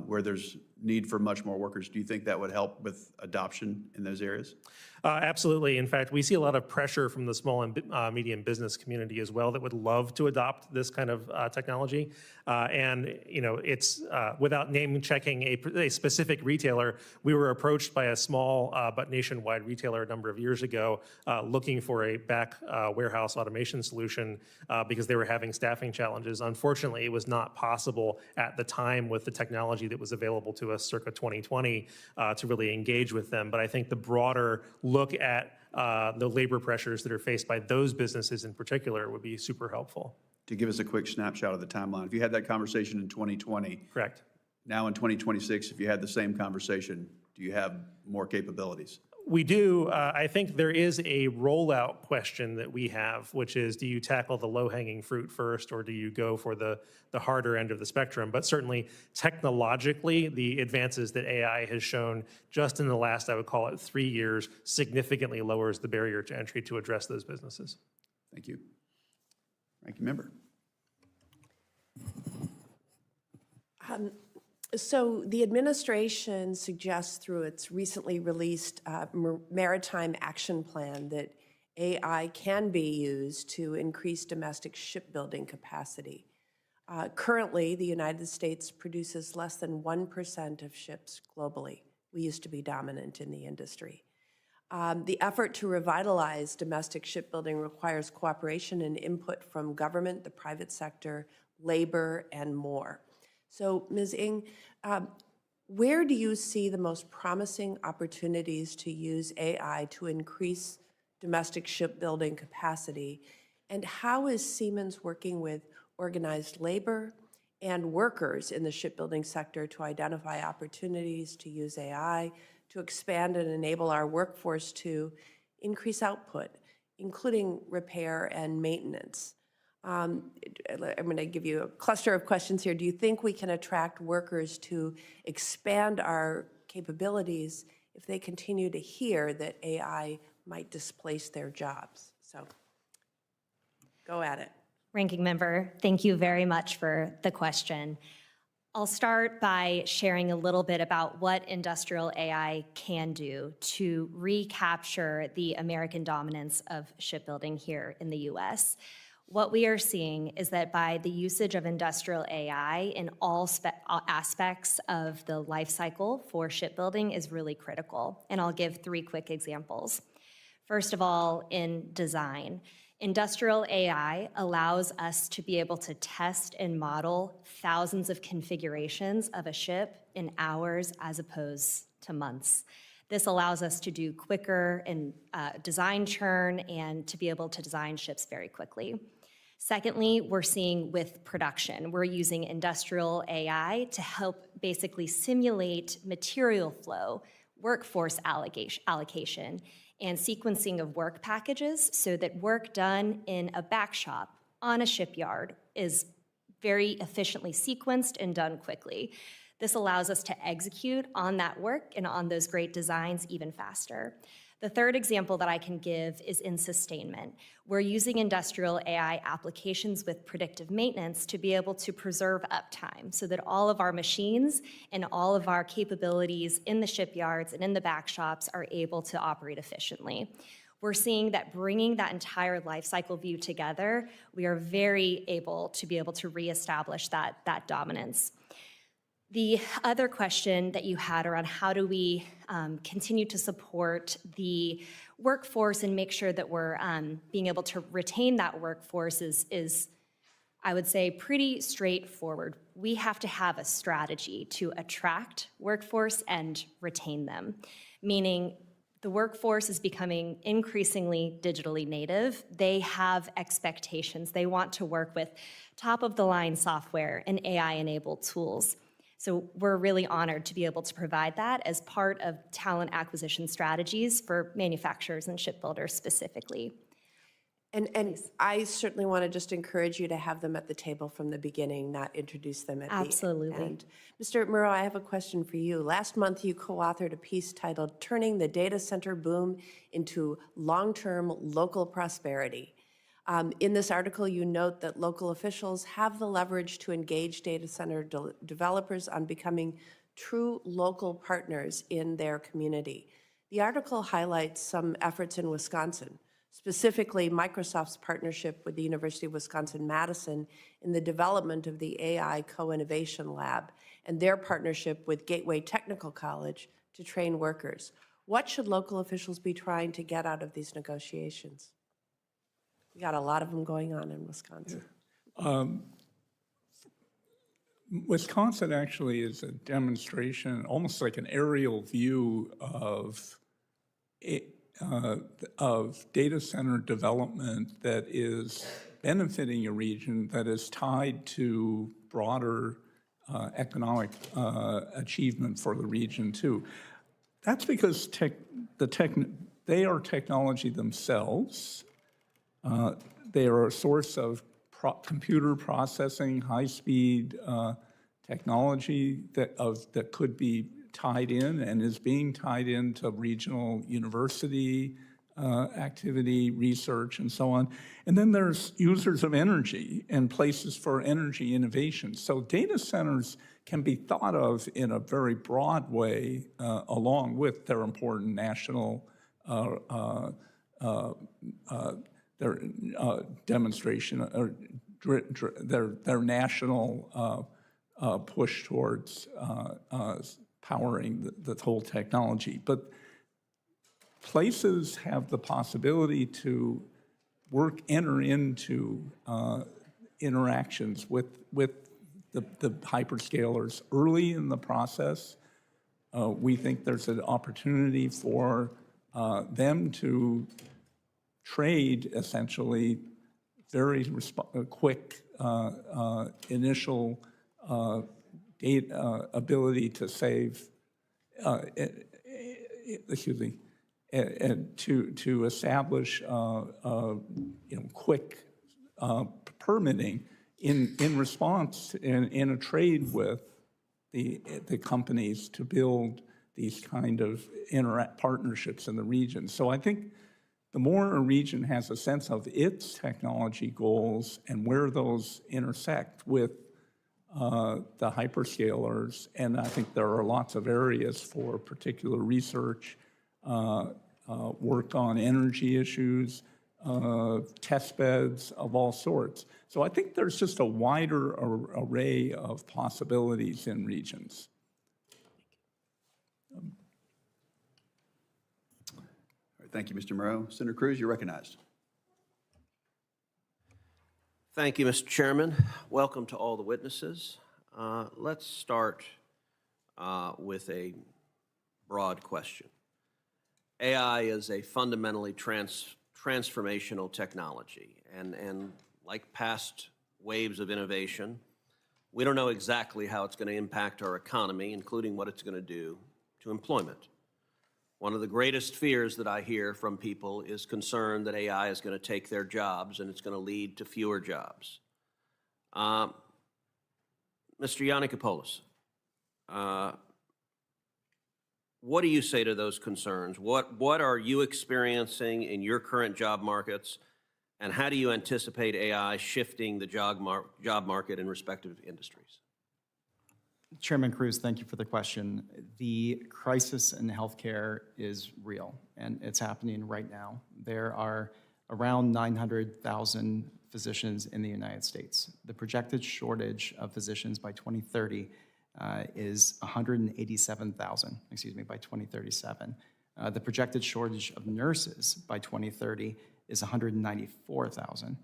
where there's need for much more workers, do you think that would help with adoption in those areas? Absolutely. In fact, we see a lot of pressure from the small and medium business community as well that would love to adopt this kind of technology. And it's without name checking a specific retailer, we were approached by a small but nationwide retailer a number of years ago looking for a back warehouse automation solution because they were having staffing challenges. Unfortunately, it was not possible at the time with the technology that was available to us circa 2020 to really engage with them. But I think the broader look at the labor pressures that are faced by those businesses in particular would be super helpful. To give us a quick snapshot of the timeline, if you had that conversation in 2020, Correct. now in 2026, if you had the same conversation, do you have more capabilities? We do. I think there is a rollout question that we have, which is, do you tackle the low-hanging fruit first, or do you go for the harder end of the spectrum? But certainly, technologically, the advances that AI has shown just in the last, I would call it 3 years, significantly lowers the barrier to entry to address those businesses. Thank you. Ranking Member. So the administration suggests through its recently released Maritime Action Plan that AI can be used to increase domestic shipbuilding capacity. Currently, the United States produces less than 1% of ships globally. We used to be dominant in the industry. The effort to revitalize domestic shipbuilding requires cooperation and input from government, the private sector, labor, and more. So, Ms. Ng, where do you see the most promising opportunities to use AI to increase domestic shipbuilding capacity? And how is Siemens working with organized labor and workers in the shipbuilding sector to identify opportunities to use AI to expand and enable our workforce to increase output, including repair and maintenance? I'm going to give you a cluster of questions here. Do you think we can attract workers to expand our capabilities if they continue to hear that AI might displace their jobs? So go at it. Ranking Member, thank you very much for the question. I'll start by sharing a little bit about what industrial AI can do to recapture the American dominance of shipbuilding here in the US. What we are seeing is that by the usage of industrial AI in all aspects of the life cycle for shipbuilding is really critical. And I'll give 3 quick examples. First of all, in design. Industrial AI allows us to be able to test and model thousands of configurations of a ship in hours as opposed to months. This allows us to do quicker and design churn and to be able to design ships very quickly. Secondly, we're seeing with production, we're using industrial AI to help basically simulate material flow, workforce allocation, and sequencing of work packages so that work done in a back shop on a shipyard is very efficiently sequenced and done quickly. This allows us to execute on that work and on those great designs even faster. The third example that I can give is in sustainment. We're using industrial AI applications with predictive maintenance to be able to preserve uptime so that all of our machines and all of our capabilities in the shipyards and in the back shops are able to operate efficiently. We're seeing that bringing that entire life cycle view together, we are very able to reestablish that dominance. The other question that you had around how do we continue to support the workforce and make sure that we're being able to retain that workforce is, I would say, pretty straightforward. We have to have a strategy to attract workforce and retain them, meaning the workforce is becoming increasingly digitally native. They have expectations. They want to work with top-of-the-line software and AI-enabled tools. So we're really honored to be able to provide that as part of talent acquisition strategies for manufacturers and shipbuilders specifically. And I certainly want to just encourage you to have them at the table from the beginning, not introduce them at the Absolutely. end. Mr. Murrow, I have a question for you. Last month, you co-authored a piece titled "Turning the Data Center Boom into Long-Term Local Prosperity." In this article, you note that local officials have the leverage to engage data center developers on becoming true local partners in their community. The article highlights some efforts in Wisconsin, specifically Microsoft's partnership with the University of Wisconsin-Madison in the development of the AI Co-Innovation Lab, and their partnership with Gateway Technical College to train workers. What should local officials be trying to get out of these negotiations? We got a lot of them going on in Wisconsin. Wisconsin actually is a demonstration, almost like an aerial view of data center development that is benefiting a region that is tied to broader economic achievement for the region too. That's because they are technology themselves. They are a source of computer processing, high-speed technology that could be tied in and is being tied into regional university activity, research, and so on. And then there's users of energy and places for energy innovation. So data centers can be thought of in a very broad way, along with their important national their demonstration or their national push towards powering the whole technology. But places have the possibility to enter into interactions with the hyperscalers early in the process. We think there's an opportunity for them to trade essentially very quick initial ability to save, and to establish quick permitting in response in a trade with the companies to build these kind of partnerships in the region. So I think the more a region has a sense of its technology goals and where those intersect with the hyperscalers, and I think there are lots of areas for particular research, work on energy issues, test beds of all sorts. So I think there's just a wider array of possibilities in regions. Thank you, Mr. Murrow. Senator Cruz, you're recognized. Thank you, Mr. Chairman. Welcome to all the witnesses. Let's start with a broad question. AI is a fundamentally transformational technology, and like past waves of innovation, we don't know exactly how it's going to impact our economy, including what it's going to do to employment. One of the greatest fears that I hear from people is concern that AI is going to take their jobs and it's going to lead to fewer jobs. Mr. Yiannopoulos, what do you say to those concerns? What are you experiencing in your current job markets, and how do you anticipate AI shifting the job market in respective industries? Chairman Cruz, thank you for the question. The crisis in healthcare is real, and it's happening right now. There are around 900,000 physicians in the United States. The projected shortage of physicians by 2030 is 187,000, by 2037. The projected shortage of nurses by 2030 is 194,000.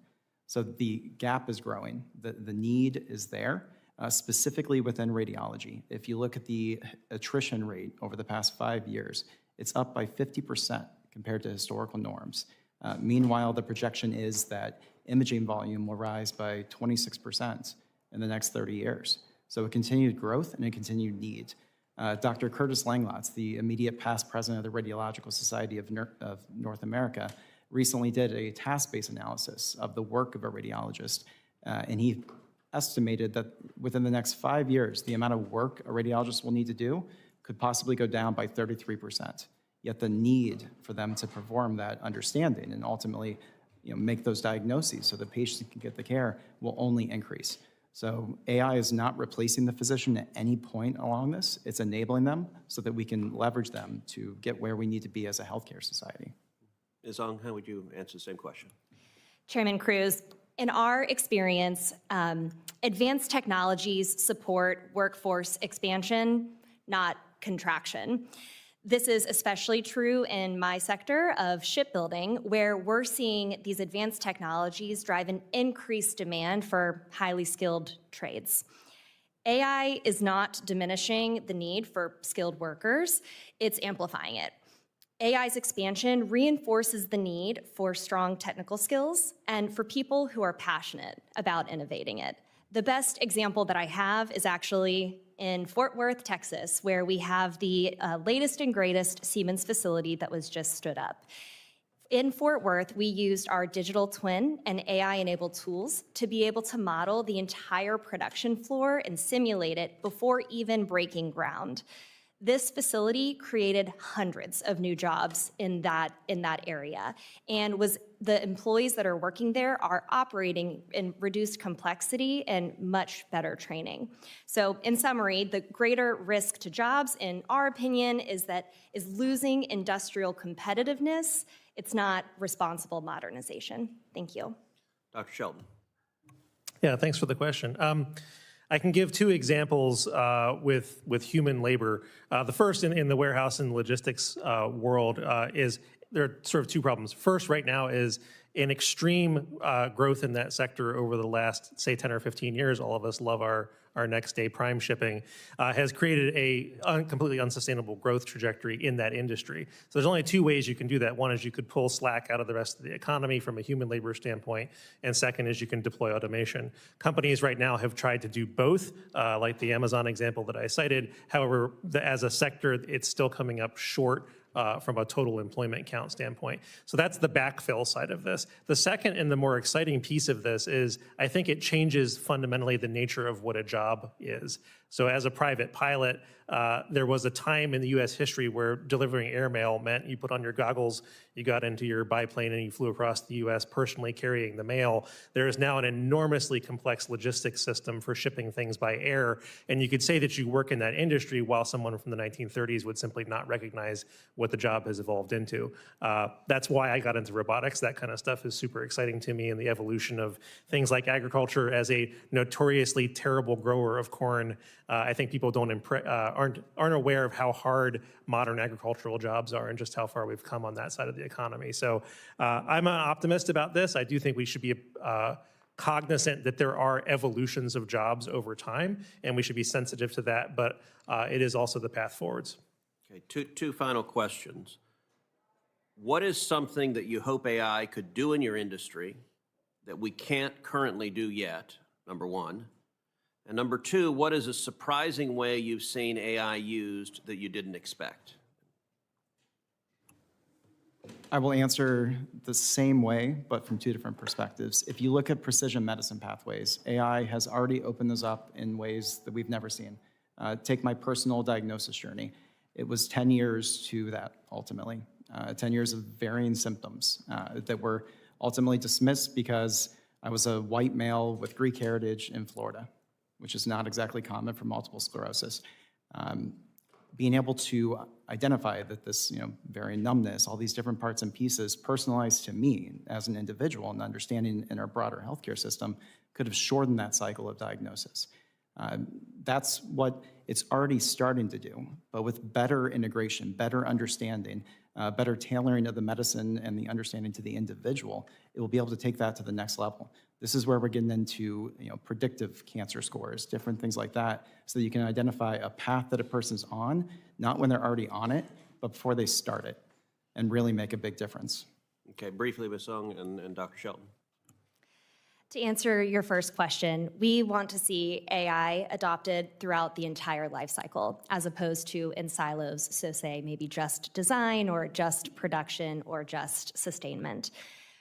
So the gap is growing. The need is there. Specifically within radiology. If you look at the attrition rate over the past 5 years, it's up by 50% compared to historical norms. Meanwhile, the projection is that imaging volume will rise by 26% in the next 30 years. So a continued growth and a continued need. Dr. Curtis Langlotz, the immediate past president of the Radiological Society of North America, recently did a task-based analysis of the work of a radiologist, and he estimated that within the next 5 years, the amount of work a radiologist will need to do could possibly go down by 33%. Yet the need for them to perform that understanding and ultimately make those diagnoses so the patient can get the care will only increase. So AI is not replacing the physician at any point along this. It's enabling them so that we can leverage them to get where we need to be as a healthcare society. Ms. Ong, how would you answer the same question? Chairman Cruz, in our experience, advanced technologies support workforce expansion, not contraction. This is especially true in my sector of shipbuilding, where we're seeing these advanced technologies drive an increased demand for highly skilled trades. AI is not diminishing the need for skilled workers, it's amplifying it. AI's expansion reinforces the need for strong technical skills and for people who are passionate about innovating it. The best example that I have is actually in Fort Worth, Texas, where we have the latest and greatest Siemens facility that was just stood up. In Fort Worth, we used our digital twin and AI-enabled tools to be able to model the entire production floor and simulate it before even breaking ground. This facility created hundreds of new jobs in that area, and the employees that are working there are operating in reduced complexity and much better training. So in summary, the greater risk to jobs, in our opinion, is losing industrial competitiveness. It's not responsible modernization. Thank you. Dr. Shelton. Yeah, thanks for the question. I can give two examples with human labor. The first in the warehouse and logistics world is there are sort of two problems. First, right now is an extreme growth in that sector over the last, say, 10 or 15 years. All of us love our next day prime shipping, has created a completely unsustainable growth trajectory in that industry. So there's only two ways you can do that. One is you could pull slack out of the rest of the economy from a human labor standpoint, and second is you can deploy automation. Companies right now have tried to do both, like the Amazon example that I cited. However, as a sector, it's still coming up short from a total employment count standpoint. So that's the backfill side of this. The second and the more exciting piece of this is I think it changes fundamentally the nature of what a job is. So as a private pilot, there was a time in the US history where delivering airmail meant you put on your goggles, you got into your biplane and you flew across the US personally carrying the mail. There is now an enormously complex logistics system for shipping things by air. And you could say that you work in that industry while someone from the 1930s would simply not recognize what the job has evolved into. That's why I got into robotics. That kind of stuff is super exciting to me, and the evolution of things like agriculture as a notoriously terrible grower of corn. I think people aren't aware of how hard modern agricultural jobs are and just how far we've come on that side of the economy. So I'm an optimist about this. I do think we should be cognizant that there are evolutions of jobs over time, and we should be sensitive to that, but it is also the path forwards. Okay, two final questions. What is something that you hope AI could do in your industry that we can't currently do yet, number one? And number two, what is a surprising way you've seen AI used that you didn't expect? I will answer the same way, but from two different perspectives. If you look at precision medicine pathways, AI has already opened those up in ways that we've never seen. Take my personal diagnosis journey. It was 10 years to that, ultimately. 10 years of varying symptoms that were ultimately dismissed because I was a white male with Greek heritage in Florida, which is not exactly common for multiple sclerosis. Being able to identify that this, varying numbness, all these different parts and pieces personalized to me as an individual and understanding in our broader healthcare system could have shortened that cycle of diagnosis. That's what it's already starting to do, but with better integration, better understanding, better tailoring of the medicine and the understanding to the individual, it will be able to take that to the next level. This is where we're getting into predictive cancer scores, different things like that, so that you can identify a path that a person's on, not when they're already on it, but before they start it, and really make a big difference. Okay, briefly, Ms. Sung and Dr. Shelton. To answer your first question, we want to see AI adopted throughout the entire life cycle, as opposed to in silos, so say maybe just design or just production or just sustainment.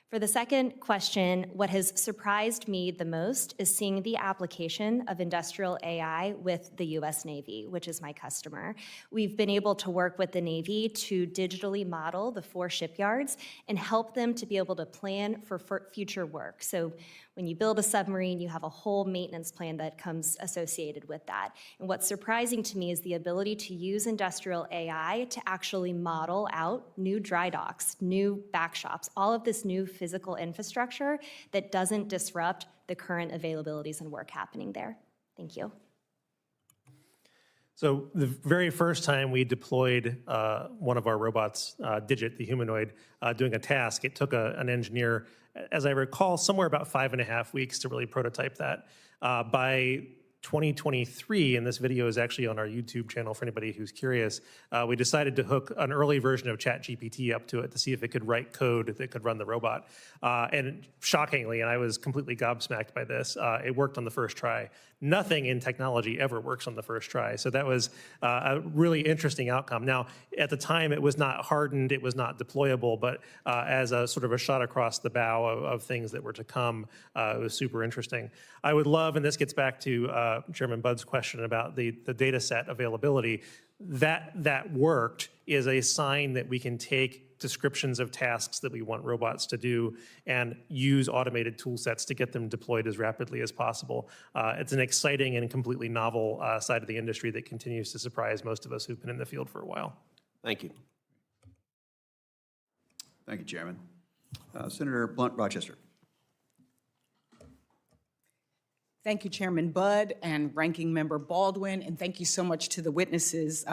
For the second question, what has surprised me the most is seeing the application of industrial AI with the US Navy, which is my customer. We've been able to work with the Navy to digitally model the 4 shipyards and help them to be able to plan for future work. So when you build a submarine, you have a whole maintenance plan that comes associated with that. And what's surprising to me is the ability to use industrial AI to actually model out new dry docks, new backshops, all of this new physical infrastructure that doesn't disrupt the current availabilities and work happening there. Thank you. So the very first time we deployed one of our robots, Digit, the humanoid, doing a task, it took an engineer, as I recall, somewhere about 5.5 weeks to really prototype that. By 2023, and this video is actually on our YouTube channel for anybody who's curious, we decided to hook an early version of ChatGPT up to it to see if it could write code that could run the robot. And shockingly, and I was completely gobsmacked by this, it worked on the first try. Nothing in technology ever works on the first try. So that was a really interesting outcome. Now, at the time, it was not hardened, it was not deployable, but as a sort of a shot across the bow of things that were to come, it was super interesting. I would love, and this gets back to Chairman Budd's question about the data set availability, that worked is a sign that we can take descriptions of tasks that we want robots to do and use automated tool sets to get them deployed as rapidly as possible. It's an exciting and completely novel side of the industry that continues to surprise most of us who've been in the field for a while. Thank you. Thank you, Chairman. Senator Blunt Rochester. Thank you, Chairman Budd and Ranking Member Baldwin, and thank you so much to the witnesses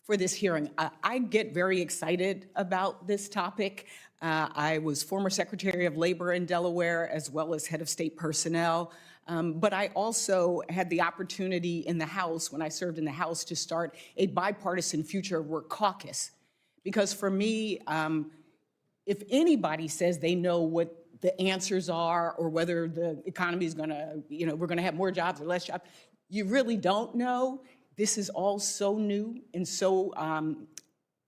for this hearing. I get very excited about this topic. I was former Secretary of Labor in Delaware as well as head of state personnel, but I also had the opportunity in the House, when I served in the House, to start a bipartisan future of work caucus. Because for me, if anybody says they know what the answers are or whether the economy is gonna, we're gonna have more jobs or less jobs, you really don't know. This is all so new and so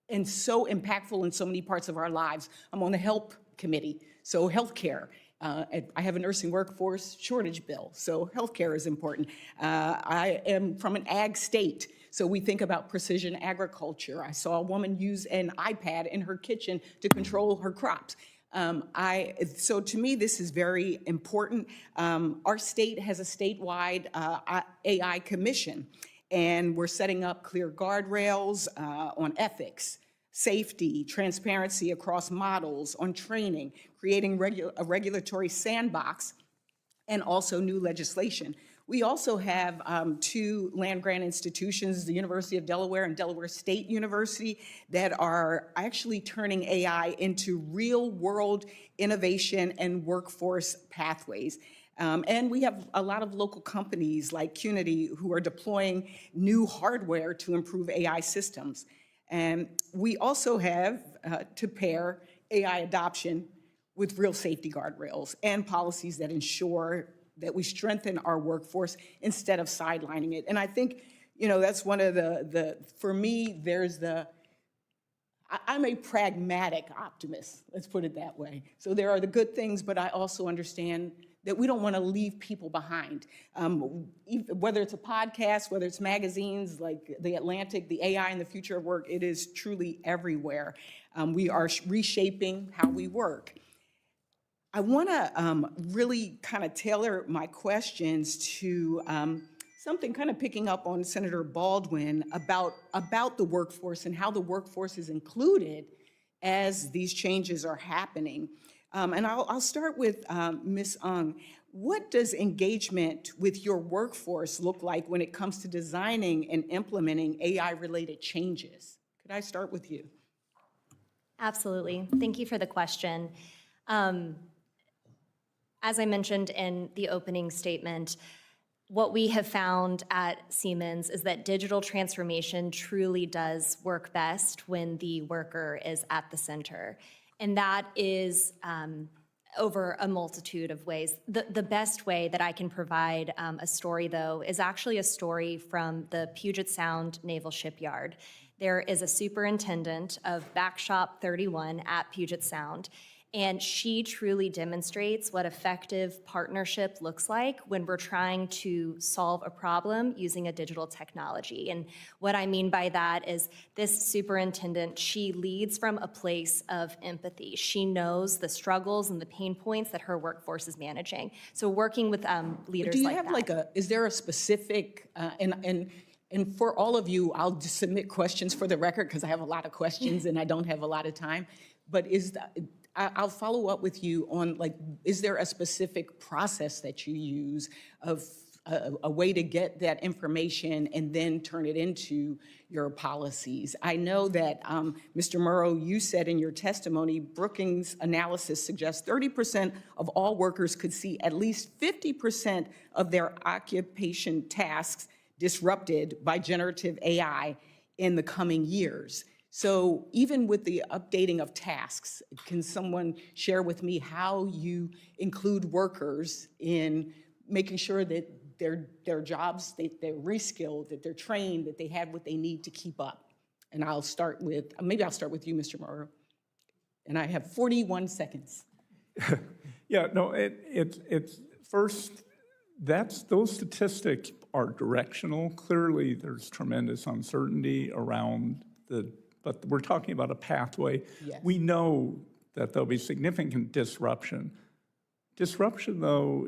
impactful in so many parts of our lives. I'm on the HELP committee, so healthcare. I have a nursing workforce shortage bill, so healthcare is important. I am from an ag state, so we think about precision agriculture. I saw a woman use an iPad in her kitchen to control her crops. So to me, this is very important. Our state has a statewide AI commission, and we're setting up clear guardrails on ethics, safety, transparency across models, on training, creating a regulatory sandbox, and also new legislation. We also have 2 land-grant institutions, the University of Delaware and Delaware State University, that are actually turning AI into real-world innovation and workforce pathways. And we have a lot of local companies like Qnity who are deploying new hardware to improve AI systems. And we also have to pair AI adoption with real safety guardrails and policies that ensure that we strengthen our workforce instead of sidelining it. And I think, that's one of for me, I'm a pragmatic optimist, let's put it that way. So there are the good things, but I also understand that we don't want to leave people behind. Whether it's a podcast, whether it's magazines like The Atlantic, the AI and the Future of Work, it is truly everywhere. We are reshaping how we work. I want to really kind of tailor my questions to something kind of picking up on Senator Baldwin about the workforce and how the workforce is included as these changes are happening. And I'll start with Ms. Ung. What does engagement with your workforce look like when it comes to designing and implementing AI-related changes? Could I start with you? Absolutely. Thank you for the question. As I mentioned in the opening statement, what we have found at Siemens is that digital transformation truly does work best when the worker is at the center. And that is over a multitude of ways. The best way that I can provide a story, though, is actually a story from the Puget Sound Naval Shipyard. There is a superintendent of Backshop 31 at Puget Sound, and she truly demonstrates what effective partnership looks like when we're trying to solve a problem using a digital technology. And what I mean by that is this superintendent, she leads from a place of empathy. She knows the struggles and the pain points that her workforce is managing. So working with leaders like that. Do you have is there a specific, and for all of you, I'll just submit questions for the record because I have a lot of questions and I don't have a lot of time. But I'll follow up with you on, is there a specific process that you use of a way to get that information and then turn it into your policies? I know that, Mr. Murrow, you said in your testimony, Brookings' analysis suggests 30% of all workers could see at least 50% of their occupation tasks disrupted by generative AI in the coming years. So even with the updating of tasks, can someone share with me how you include workers in making sure that their jobs, they're reskilled, that they're trained, that they have what they need to keep up? And maybe I'll start with you, Mr. Morrow. And I have 41 seconds. Yeah, no, it's first, those statistics are directional. Clearly, there's tremendous uncertainty around but we're talking about a pathway. Yes. We know that there'll be significant disruption. Disruption, though,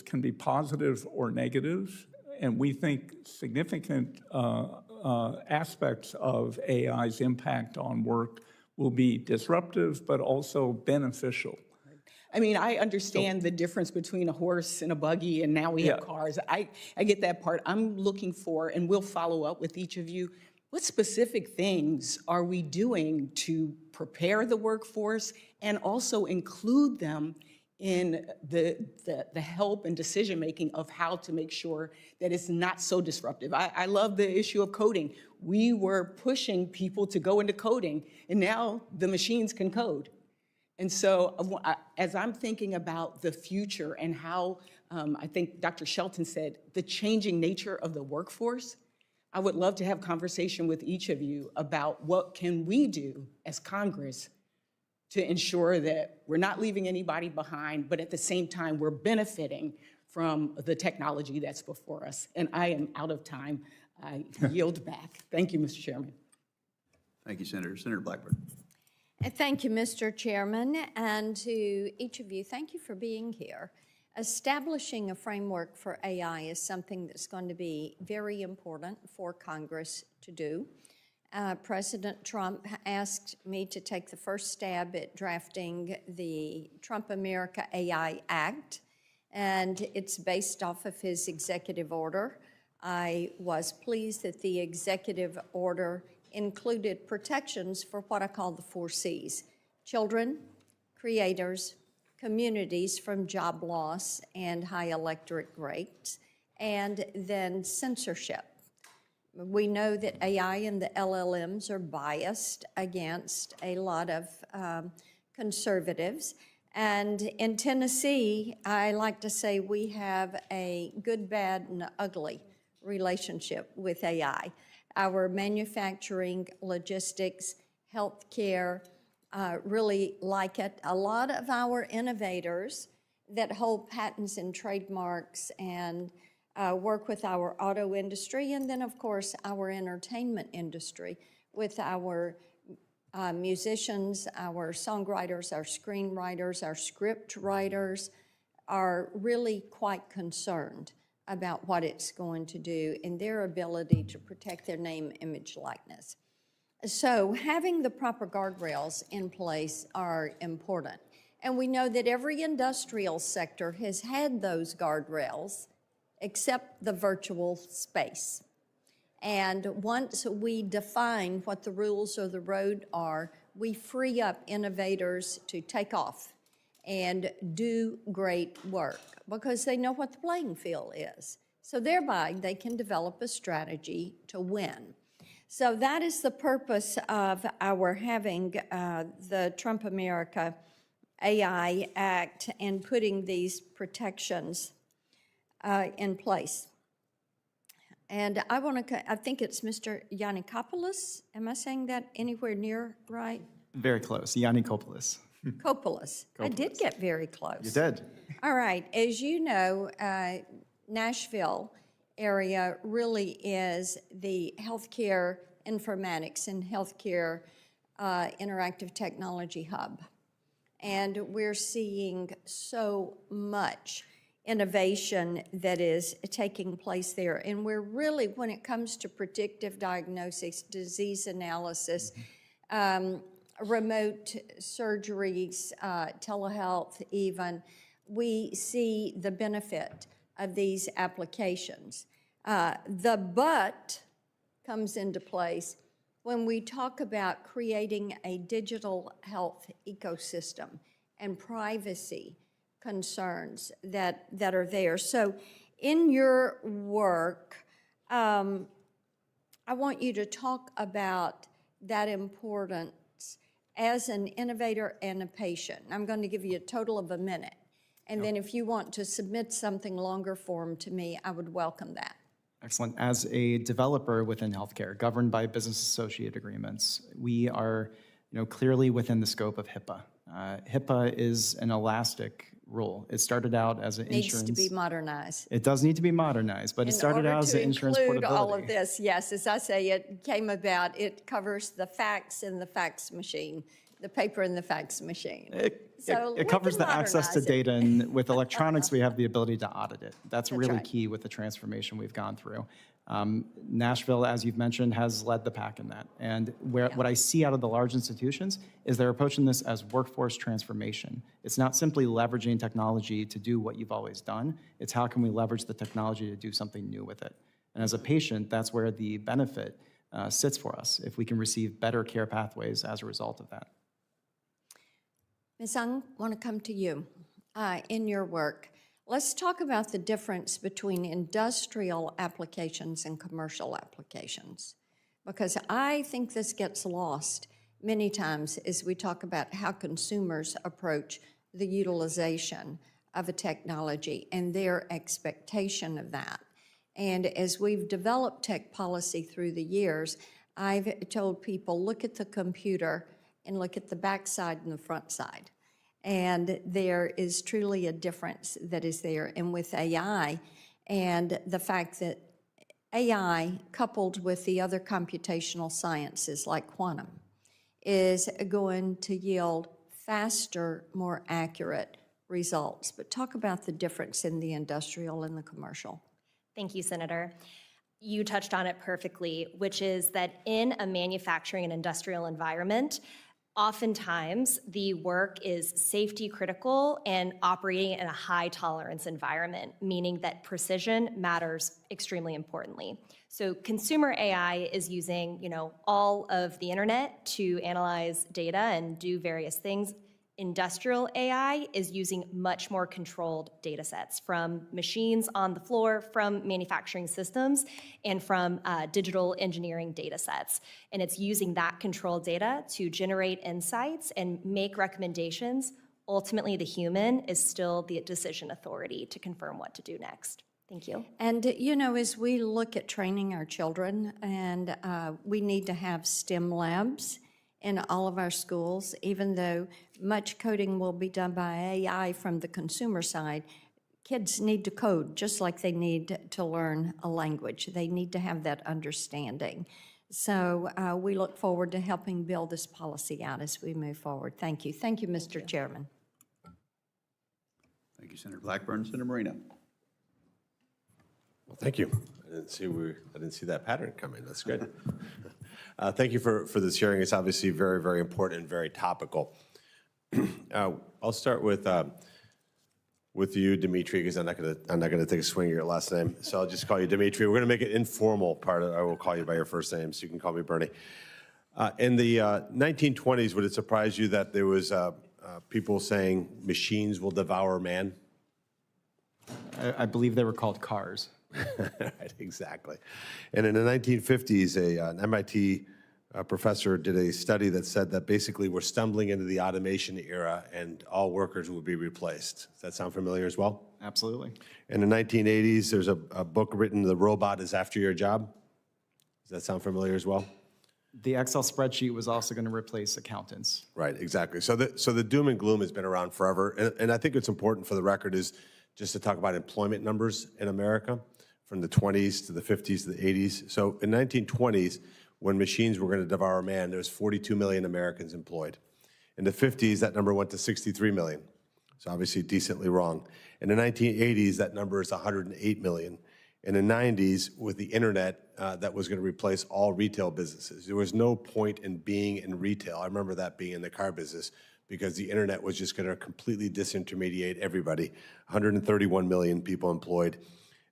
can be positive or negative, and we think significant aspects of AI's impact on work will be disruptive, but also beneficial. I mean, I understand the difference between a horse and a buggy, and now we have cars. I get that part. I'm looking for, and we'll follow up with each of you, what specific things are we doing to prepare the workforce and also include them in the help and decision-making of how to make sure that it's not so disruptive? I love the issue of coding. We were pushing people to go into coding, and now the machines can code. And so as I'm thinking about the future and how, I think Dr. Shelton said, the changing nature of the workforce, I would love to have conversation with each of you about what can we do as Congress to ensure that we're not leaving anybody behind, but at the same time, we're benefiting from the technology that's before us. And I am out of time. I yield back. Thank you, Mr. Chairman. Thank you, Senator. Senator Blackburn. Thank you, Mr. Chairman, and to each of you, thank you for being here. Establishing a framework for AI is something that's going to be very important for Congress to do. President Trump asked me to take the first stab at drafting the Trump America AI Act, and it's based off of his executive order. I was pleased that the executive order included protections for what I call the 4 Cs: children, creators, communities from job loss and high electric rates, and then censorship. We know that AI and the LLMs are biased against a lot of conservatives. And in Tennessee, I like to say we have a good, bad, and ugly relationship with AI. Our manufacturing, logistics, healthcare, really like it. A lot of our innovators that hold patents and trademarks and work with our auto industry, and then, of course, our entertainment industry with our musicians, our songwriters, our screenwriters, our script writers are really quite concerned about what it's going to do and their ability to protect their name, image, likeness. So having the proper guardrails in place are important. And we know that every industrial sector has had those guardrails except the virtual space. And once we define what the rules of the road are, we free up innovators to take off and do great work because they know what the playing field is. So thereby, they can develop a strategy to win. So that is the purpose of our having the Trump America AI Act and putting these protections in place. And I think it's Mr. Yannikopoulos. Am I saying that anywhere near right? Very close, Yannikopoulos. Kopoulos. I did get very close. You did. All right. As you know, Nashville area really is the healthcare informatics and healthcare interactive technology hub. And we're seeing so much innovation that is taking place there. And we're really, when it comes to predictive diagnosis, disease analysis, remote surgeries, telehealth even, we see the benefit of these applications. The but comes into place when we talk about creating a digital health ecosystem and privacy concerns that are there. So in your work, I want you to talk about that importance as an innovator and a patient. I'm going to give you a total of a minute. And then if you want to submit something longer form to me, I would welcome that. Excellent. As a developer within healthcare, governed by business associate agreements, we are clearly within the scope of HIPAA. HIPAA is an elastic rule. It started out as an insurance. Needs to be modernized. It does need to be modernized, but it started out as an insurance In order to portability. include all of this, yes, as I say, it came about, it covers the fax and the fax machine, the paper and the fax machine. It covers the access to data, and with electronics, we have the ability to audit it. That's really right. key with the transformation we've gone through. Nashville, as you've mentioned, has led the pack in that. And what I see out of the large institutions is they're approaching this as workforce transformation. It's not simply leveraging technology to do what you've always done. It's how can we leverage the technology to do something new with it. And as a patient, that's where the benefit sits for us, if we can receive better care pathways as a result of that. Ms. Ung, I want to come to you in your work. Let's talk about the difference between industrial applications and commercial applications, because I think this gets lost many times as we talk about how consumers approach the utilization of a technology and their expectation of that. And as we've developed tech policy through the years, I've told people, look at the computer and look at the back side and the front side. And there is truly a difference that is there. And with AI, and the fact that AI, coupled with the other computational sciences like quantum, is going to yield faster, more accurate results. But talk about the difference in the industrial and the commercial. Thank you, Senator. You touched on it perfectly, which is that in a manufacturing and industrial environment, oftentimes the work is safety critical and operating in a high tolerance environment, meaning that precision matters extremely importantly. So consumer AI is using, all of the internet to analyze data and do various things. Industrial AI is using much more controlled data sets from machines on the floor, from manufacturing systems, and from digital engineering data sets. And it's using that controlled data to generate insights and make recommendations. Ultimately, the human is still the decision authority to confirm what to do next. Thank you. And, as we look at training our children, and we need to have STEM labs in all of our schools, even though much coding will be done by AI from the consumer side, kids need to code just like they need to learn a language. They need to have that understanding. So we look forward to helping build this policy out as we move forward. Thank you. Thank you, Mr. Chairman. Thank you, Senator Blackburn. Senator Moreno. Well, thank you. I didn't see that pattern coming. That's good. Thank you for this hearing. It's obviously very, very important and very topical. I'll start with you, Dimitri, because I'm not gonna take a swing at your last name. So I'll just call you Dimitri. We're gonna make it informal. I will call you by your first name, so you can call me Bernie. In the 1920s, would it surprise you that there was people saying machines will devour man? I believe they were called cars. Right, exactly. And in the 1950s, an MIT professor did a study that said that basically we're stumbling into the automation era and all workers will be replaced. Does that sound familiar as well? Absolutely. In the 1980s, there's a book written, The Robot is After Your Job. Does that sound familiar as well? The Excel spreadsheet was also going to replace accountants. Right, exactly. So the doom and gloom has been around forever. And I think what's important for the record is just to talk about employment numbers in America from the 20s to the 50s to the 80s. So in the 1920s, when machines were going to devour man, there was 42 million Americans employed. In the 50s, that number went to 63 million. So obviously decently wrong. In the 1980s, that number is 108 million. In the 90s, with the internet, that was going to replace all retail businesses. There was no point in being in retail. I remember that being in the car business because the internet was just going to completely disintermediate everybody. 131 million people employed.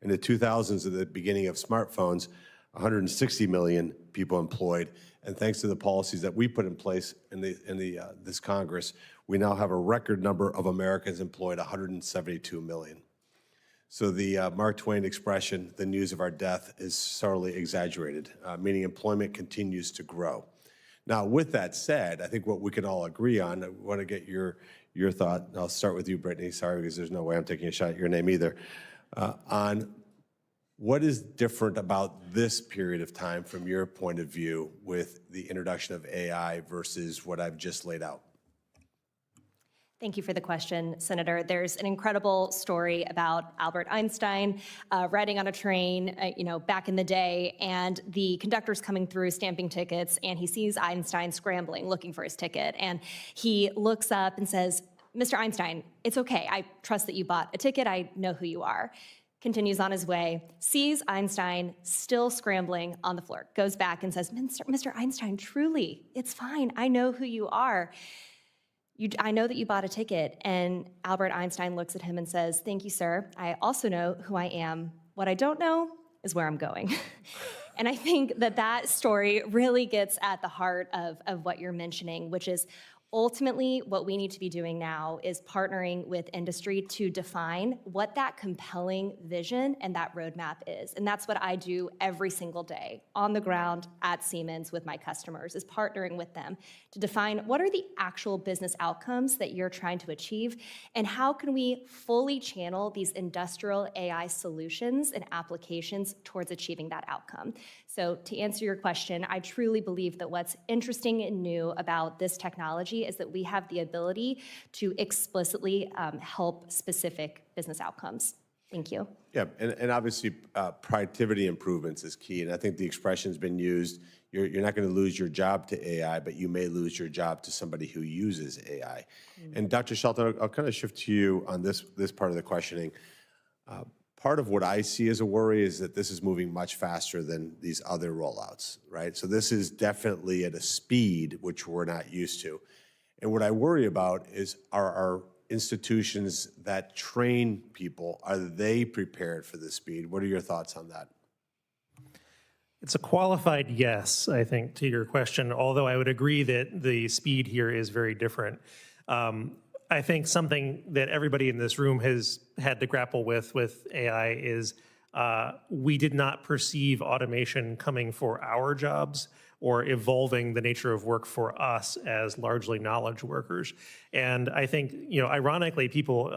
In the 2000s, at the beginning of smartphones, 160 million people employed. And thanks to the policies that we put in place in this Congress, we now have a record number of Americans employed, 172 million. So the Mark Twain expression, the news of our death, is sorely exaggerated, meaning employment continues to grow. Now, with that said, I think what we can all agree on, I want to get your thought. I'll start with you, Brittany. Sorry, because there's no way I'm taking a shot at your name either. On what is different about this period of time from your point of view with the introduction of AI versus what I've just laid out? Thank you for the question, Senator. There's an incredible story about Albert Einstein riding on a train, back in the day, and the conductor's coming through stamping tickets, and he sees Einstein scrambling, looking for his ticket, and he looks up and says, "Mr. Einstein, it's okay. I trust that you bought a ticket. I know who you are." Continues on his way, sees Einstein still scrambling on the floor, goes back and says, Mr. Einstein, truly, it's fine. I know who you are. I know that you bought a ticket. And Albert Einstein looks at him and says, "Thank you, sir. I also know who I am. What I don't know is where I'm going." And I think that story really gets at the heart of what you're mentioning, which is ultimately what we need to be doing now is partnering with industry to define what that compelling vision and that roadmap is. And that's what I do every single day on the ground at Siemens with my customers, is partnering with them to define what are the actual business outcomes that you're trying to achieve, and how can we fully channel these industrial AI solutions and applications towards achieving that outcome. So to answer your question, I truly believe that what's interesting and new about this technology is that we have the ability to explicitly help specific business outcomes. Thank you. Yeah, and obviously productivity improvements is key, and I think the expression's been used, you're not going to lose your job to AI, but you may lose your job to somebody who uses AI. And Dr. Shelton, I'll kind of shift to you on this part of the questioning. Part of what I see as a worry is that this is moving much faster than these other rollouts, right? So this is definitely at a speed which we're not used to. And what I worry about is our institutions that train people, are they prepared for this speed? What are your thoughts on that? It's a qualified yes, I think, to your question, although I would agree that the speed here is very different. I think something that everybody in this room has had to grapple with AI is we did not perceive automation coming for our jobs or evolving the nature of work for us as largely knowledge workers. And I think, ironically, people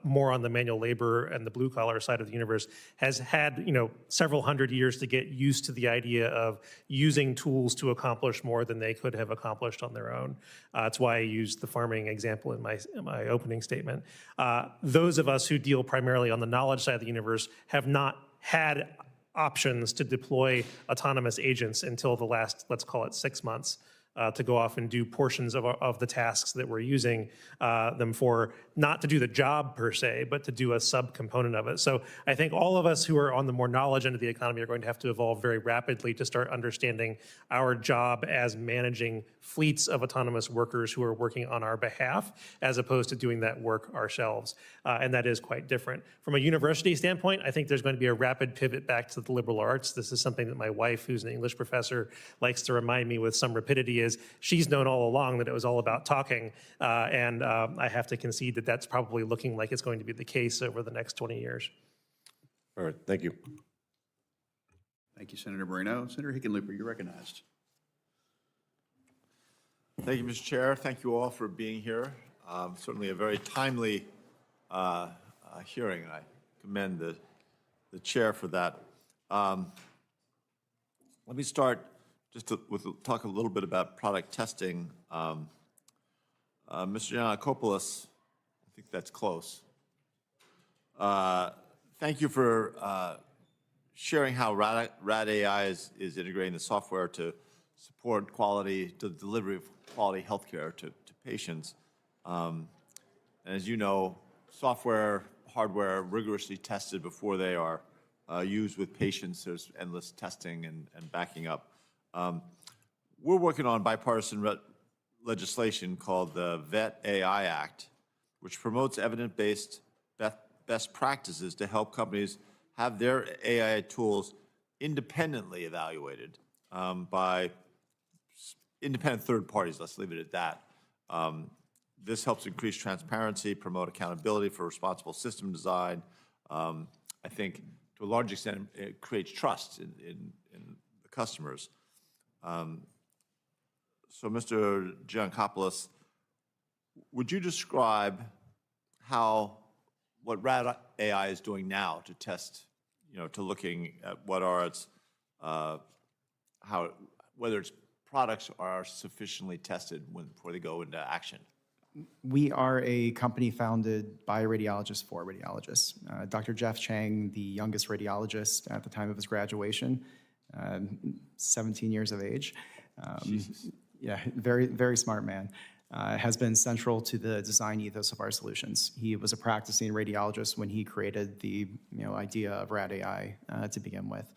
more on the manual labor and the blue collar side of the universe has had, several hundred years to get used to the idea of using tools to accomplish more than they could have accomplished on their own. That's why I used the farming example in my opening statement. Those of us who deal primarily on the knowledge side of the universe have not had options to deploy autonomous agents until the last, let's call it 6 months, to go off and do portions of the tasks that we're using them for, not to do the job per se, but to do a subcomponent of it. So I think all of us who are on the more knowledge end of the economy are going to have to evolve very rapidly to start understanding our job as managing fleets of autonomous workers who are working on our behalf, as opposed to doing that work ourselves. And that is quite different. From a university standpoint, I think there's going to be a rapid pivot back to the liberal arts. This is something that my wife, who's an English professor, likes to remind me with some rapidity, is she's known all along that it was all about talking. And I have to concede that that's probably looking like it's going to be the case over the next 20 years. All right, thank you. Thank you, Senator Moreno. Senator Hickenlooper, you're recognized. Thank you, Mr. Chair. Thank you all for being here. Certainly a very timely hearing, and I commend the chair for that. Let me start just with talk a little bit about product testing. Mr. Giannakopoulos, I think that's close. Thank you for sharing how RAD AI is integrating the software to support quality, to the delivery of quality healthcare to patients. And as you know, software, hardware rigorously tested before they are used with patients. There's endless testing and backing up. We're working on bipartisan legislation called the Vet AI Act, which promotes evidence-based best practices to help companies have their AI tools independently evaluated by independent third parties. Let's leave it at that. This helps increase transparency, promote accountability for responsible system design. I think to a large extent, it creates trust in the customers. So Mr. Giannakopoulos, would you describe what RAD AI is doing now to test, to looking at what are its, whether its products are sufficiently tested before they go into action? We are a company founded by radiologists for radiologists. Dr. Jeff Chang, the youngest radiologist at the time of his graduation, 17 years of age. Yeah, very, very smart man. Has been central to the design ethos of our solutions. He was a practicing radiologist when he created the idea of RAD AI to begin with.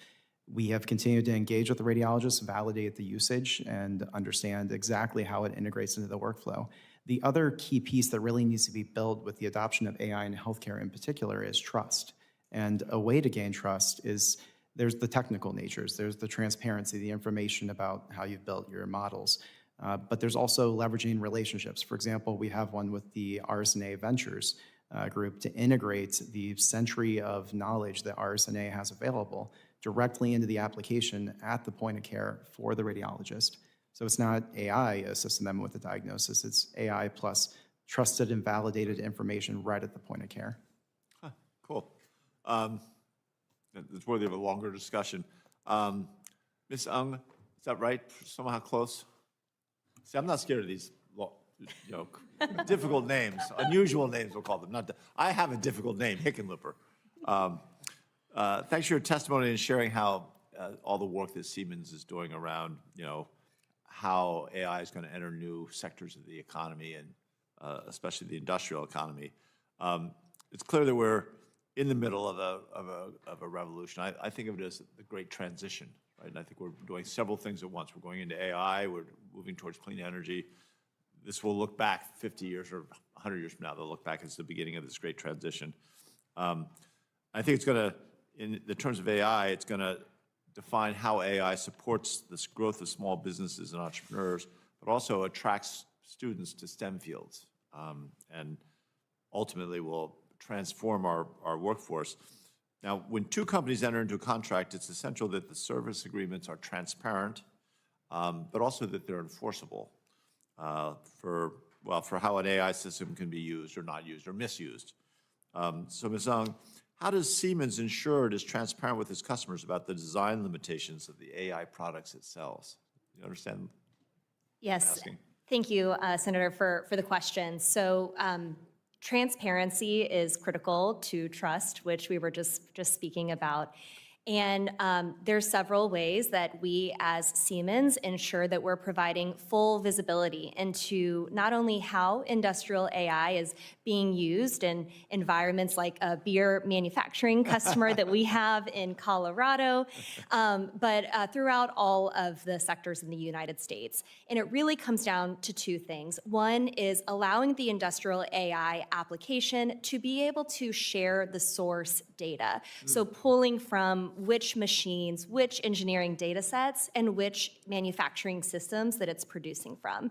We have continued to engage with the radiologists, validate the usage, and understand exactly how it integrates into the workflow. The other key piece that really needs to be built with the adoption of AI in healthcare in particular is trust. And a way to gain trust is there's the technical natures, there's the transparency, the information about how you've built your models. But there's also leveraging relationships. For example, we have one with the RSNA Ventures group to integrate the century of knowledge that RSNA has available directly into the application at the point of care for the radiologist. So it's not AI assisting them with the diagnosis, it's AI plus trusted and validated information right at the point of care. Huh, cool. It's worthy of a longer discussion. Ms. Ung, is that right? Somehow close? See, I'm not scared of these, difficult names, unusual names, we'll call them. I have a difficult name, Hickenlooper. Thanks for your testimony and sharing how all the work that Siemens is doing around, how AI is going to enter new sectors of the economy and especially the industrial economy. It's clear that we're in the middle of a revolution. I think of it as the great transition, right? And I think we're doing several things at once. We're going into AI, we're moving towards clean energy. This will look back 50 years or 100 years from now, they'll look back as the beginning of this great transition. I think it's going to, in the terms of AI, it's going to define how AI supports this growth of small businesses and entrepreneurs, but also attracts students to STEM fields and ultimately will transform our workforce. Now, when two companies enter into a contract, it's essential that the service agreements are transparent, but also that they're enforceable for how an AI system can be used or not used or misused. So Ms. Ung, how does Siemens ensure it is transparent with its customers about the design limitations of the AI products it sells? You understand? Yes. Thank you, Senator, for the question. So transparency is critical to trust, which we were just speaking about. And there's several ways that we as Siemens ensure that we're providing full visibility into not only how industrial AI is being used in environments like a beer manufacturing customer that we have in Colorado, but throughout all of the sectors in the United States. And it really comes down to two things. One is allowing the industrial AI application to be able to share the source data. So pulling from which machines, which engineering data sets, and which manufacturing systems that it's producing from.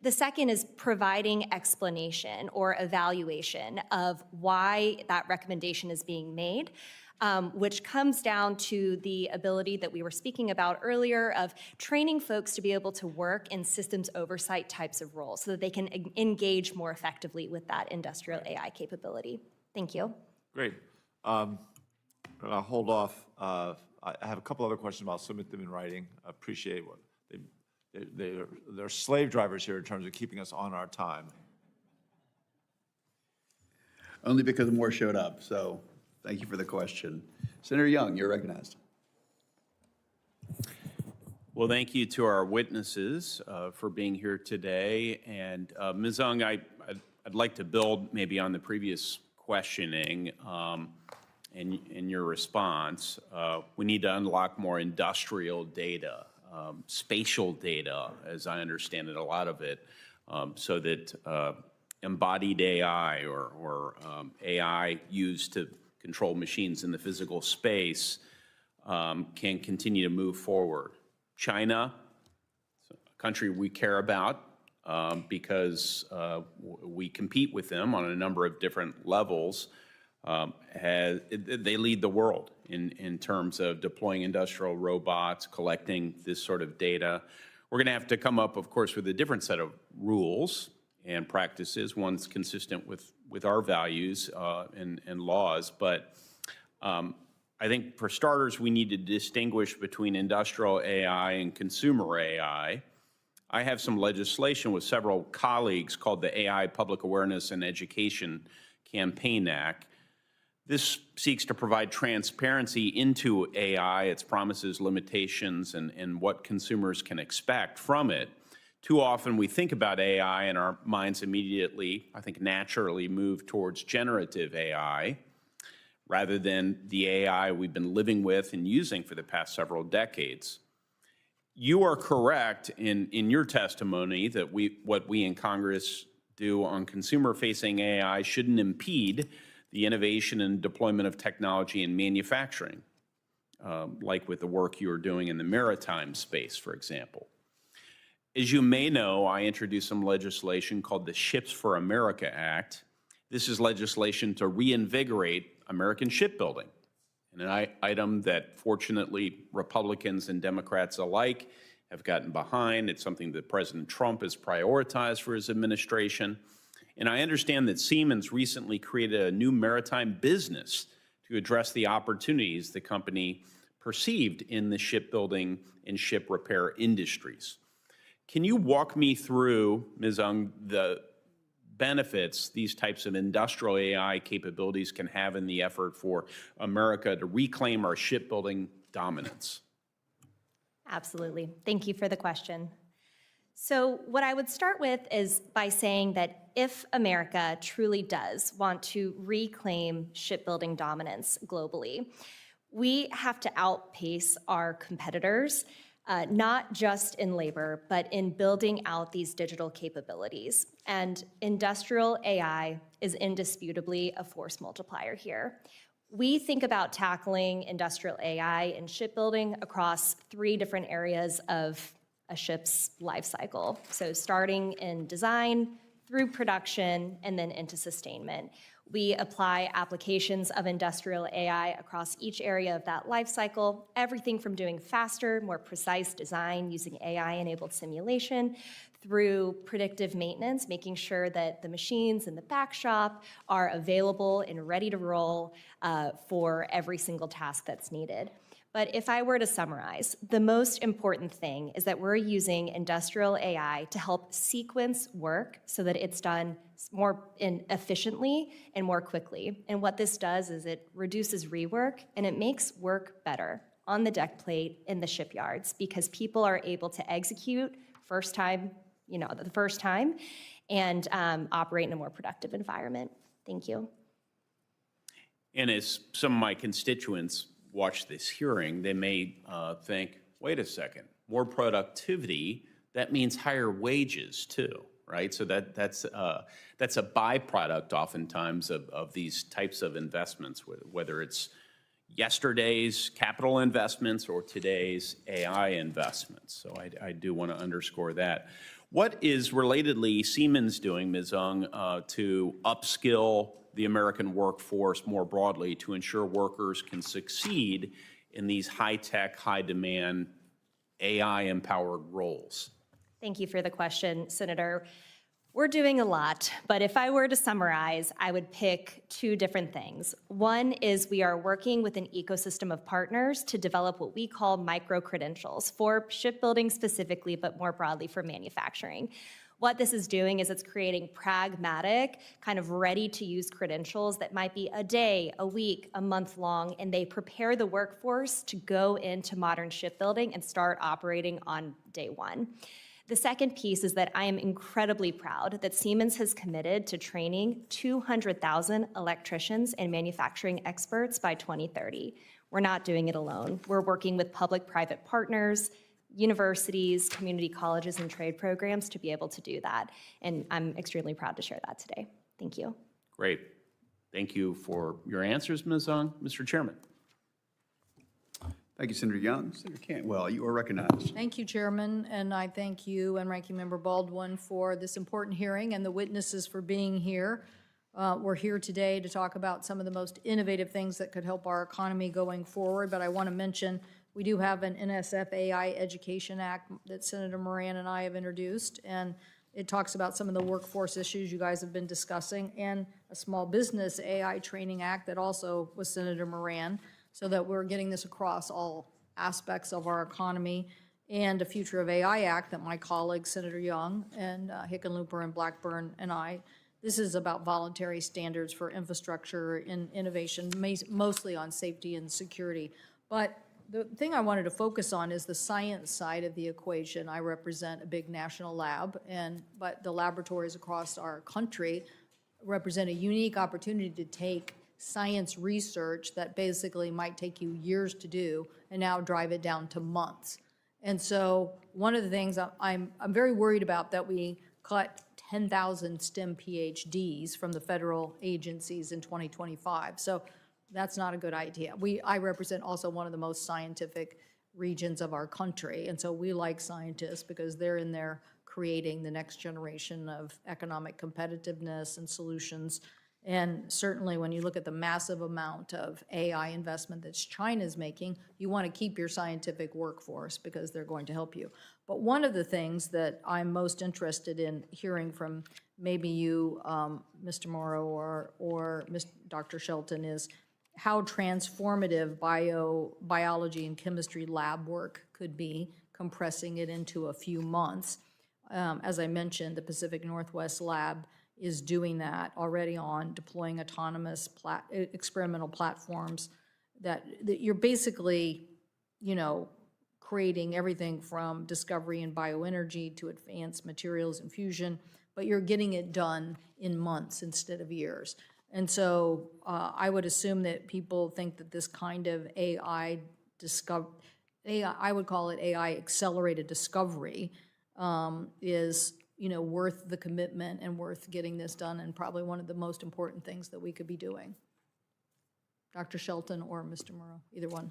The second is providing explanation or evaluation of why that recommendation is being made, which comes down to the ability that we were speaking about earlier of training folks to be able to work in systems oversight types of roles so that they can engage more effectively with that industrial AI capability. Thank you. Great. I'll hold off. I have a couple other questions, but I'll submit them in writing. I appreciate what they're slave drivers here in terms of keeping us on our time. Only because more showed up, so thank you for the question. Senator Young, you're recognized. Well, thank you to our witnesses for being here today. And Ms. Ung, I'd like to build maybe on the previous questioning in your response. We need to unlock more industrial data, spatial data, as I understand it, a lot of it, so that embodied AI or AI used to control machines in the physical space can continue to move forward. China, a country we care about because we compete with them on a number of different levels, they lead the world in terms of deploying industrial robots, collecting this sort of data. We're going to have to come up, of course, with a different set of rules and practices, one's consistent with our values and laws. But I think for starters, we need to distinguish between industrial AI and consumer AI. I have some legislation with several colleagues called the AI Public Awareness and Education Campaign Act. This seeks to provide transparency into AI, its promises, limitations, and what consumers can expect from it. Too often we think about AI and our minds immediately, I think naturally, move towards generative AI rather than the AI we've been living with and using for the past several decades. You are correct in your testimony that what we in Congress do on consumer-facing AI shouldn't impede the innovation and deployment of technology in manufacturing, like with the work you're doing in the maritime space, for example. As you may know, I introduced some legislation called the Ships for America Act. This is legislation to reinvigorate American shipbuilding, and an item that fortunately Republicans and Democrats alike have gotten behind. It's something that President Trump has prioritized for his administration. And I understand that Siemens recently created a new maritime business to address the opportunities the company perceived in the shipbuilding and ship repair industries. Can you walk me through, Ms. Ung, the benefits these types of industrial AI capabilities can have in the effort for America to reclaim our shipbuilding dominance? Absolutely. Thank you for the question. So what I would start with is by saying that if America truly does want to reclaim shipbuilding dominance globally, we have to outpace our competitors, not just in labor, but in building out these digital capabilities. And industrial AI is indisputably a force multiplier here. We think about tackling industrial AI in shipbuilding across 3 different areas of a ship's life cycle. So starting in design, through production, and then into sustainment. We apply applications of industrial AI across each area of that life cycle, everything from doing faster, more precise design using AI-enabled simulation, through predictive maintenance, making sure that the machines in the back shop are available and ready to roll for every single task that's needed. But if I were to summarize, the most important thing is that we're using industrial AI to help sequence work so that it's done more efficiently and more quickly. And what this does is it reduces rework and it makes work better on the deck plate in the shipyards because people are able to execute the first time and operate in a more productive environment. Thank you. And as some of my constituents watch this hearing, they may think, wait a second, more productivity, that means higher wages too, right? So that's a byproduct oftentimes of these types of investments, whether it's yesterday's capital investments or today's AI investments. So I do want to underscore that. What is relatedly Siemens doing, Ms. Ung, to upskill the American workforce more broadly to ensure workers can succeed in these high-tech, high-demand, AI-empowered roles? Thank you for the question, Senator. We're doing a lot, but if I were to summarize, I would pick two different things. One is we are working with an ecosystem of partners to develop what we call micro-credentials for shipbuilding specifically, but more broadly for manufacturing. What this is doing is it's creating pragmatic, kind of ready-to-use credentials that might be a day, a week, a month long, and they prepare the workforce to go into modern shipbuilding and start operating on day one. The second piece is that I am incredibly proud that Siemens has committed to training 200,000 electricians and manufacturing experts by 2030. We're not doing it alone. We're working with public-private partners, universities, community colleges, and trade programs to be able to do that. And I'm extremely proud to share that today. Thank you. Great. Thank you for your answers, Ms. Ung. Mr. Chairman. Thank you, Senator Young. Senator Cantwell, you are recognized. Thank you, Chairman, and I thank you and Ranking Member Baldwin for this important hearing and the witnesses for being here. We're here today to talk about some of the most innovative things that could help our economy going forward, but I want to mention we do have an NSF AI Education Act that Senator Moran and I have introduced, and it talks about some of the workforce issues you guys have been discussing, and a Small Business AI Training Act that also was Senator Moran, so that we're getting this across all aspects of our economy, and a Future of AI Act that my colleagues, Senator Young and Hickenlooper and Blackburn and I, this is about voluntary standards for infrastructure and innovation, mostly on safety and security. But the thing I wanted to focus on is the science side of the equation. I represent a big national lab, but the laboratories across our country represent a unique opportunity to take science research that basically might take you years to do and now drive it down to months. And so one of the things I'm very worried about that we cut 10,000 STEM PhDs from the federal agencies in 2025. So that's not a good idea. I represent also one of the most scientific regions of our country, and so we like scientists because they're in there creating the next generation of economic competitiveness and solutions. And certainly when you look at the massive amount of AI investment that China's making, you want to keep your scientific workforce because they're going to help you. But one of the things that I'm most interested in hearing from maybe you, Mr. Morrow, or Dr. Shelton, is how transformative biology and chemistry lab work could be, compressing it into a few months. As I mentioned, the Pacific Northwest Lab is doing that already on deploying autonomous experimental platforms that you're basically, creating everything from discovery in bioenergy to advanced materials and fusion, but you're getting it done in months instead of years. And so I would assume that people think that this kind of AI, I would call it AI accelerated discovery, is worth the commitment and worth getting this done, and probably one of the most important things that we could be doing. Dr. Shelton or Mr. Morrow, either one.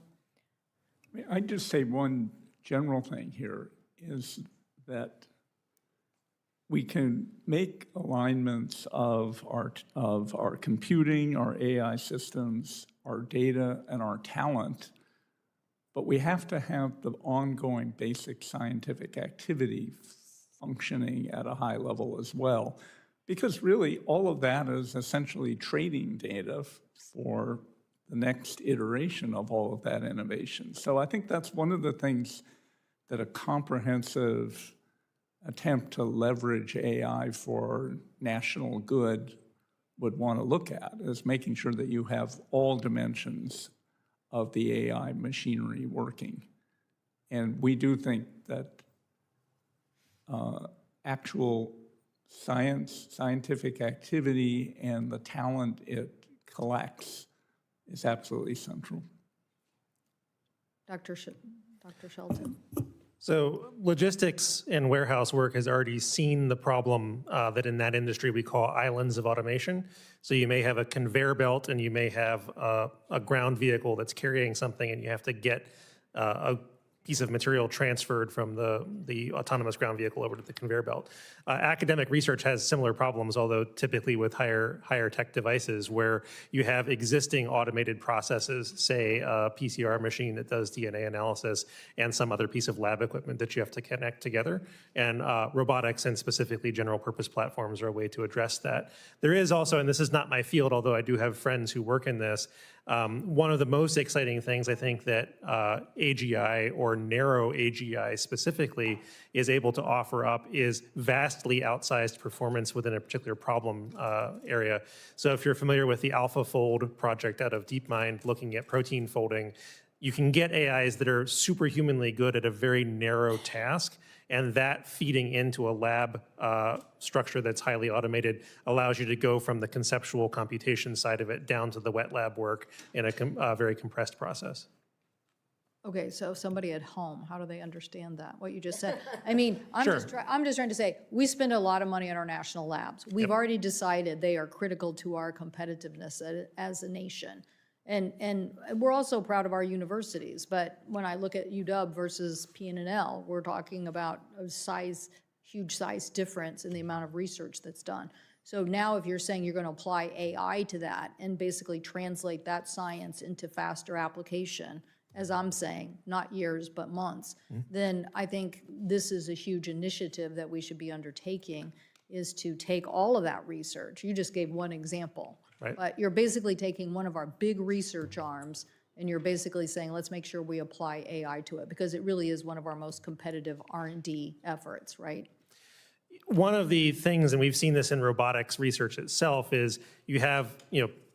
I'd just say one general thing here is that we can make alignments of our computing, our AI systems, our data, and our talent, but we have to have the ongoing basic scientific activity functioning at a high level as well. Because really, all of that is essentially trading data for the next iteration of all of that innovation. So I think that's one of the things that a comprehensive attempt to leverage AI for national good would want to look at, is making sure that you have all dimensions of the AI machinery working. And we do think that actual scientific activity and the talent it collects is absolutely central. Dr. Shelton. So logistics and warehouse work has already seen the problem that in that industry we call islands of automation. So you may have a conveyor belt and you may have a ground vehicle that's carrying something, and you have to get a piece of material transferred from the autonomous ground vehicle over to the conveyor belt. Academic research has similar problems, although typically with higher tech devices where you have existing automated processes, say a PCR machine that does DNA analysis and some other piece of lab equipment that you have to connect together. And robotics and specifically general purpose platforms are a way to address that. There is also, and this is not my field, although I do have friends who work in this, one of the most exciting things I think that AGI or narrow AGI specifically is able to offer up is vastly outsized performance within a particular problem area. So if you're familiar with the AlphaFold project out of DeepMind looking at protein folding, you can get AIs that are superhumanly good at a very narrow task, and that feeding into a lab structure that's highly automated allows you to go from the conceptual computation side of it down to the wet lab work in a very compressed process. Okay, so somebody at home, how do they understand that, what you just said? I mean, I'm just trying to say, we spend a lot of money on our national labs. We've already decided they are critical to our competitiveness as a nation. And we're also proud of our universities, but when I look at UW versus PNNL, we're talking about a huge size difference in the amount of research that's done. So now if you're saying you're going to apply AI to that and basically translate that science into faster application, as I'm saying, not years, but months, then I think this is a huge initiative that we should be undertaking, is to take all of that research. You just gave one example. Right. But you're basically taking one of our big research arms and you're basically saying, let's make sure we apply AI to it, because it really is one of our most competitive R&D efforts, right? One of the things, and we've seen this in robotics research itself, is you have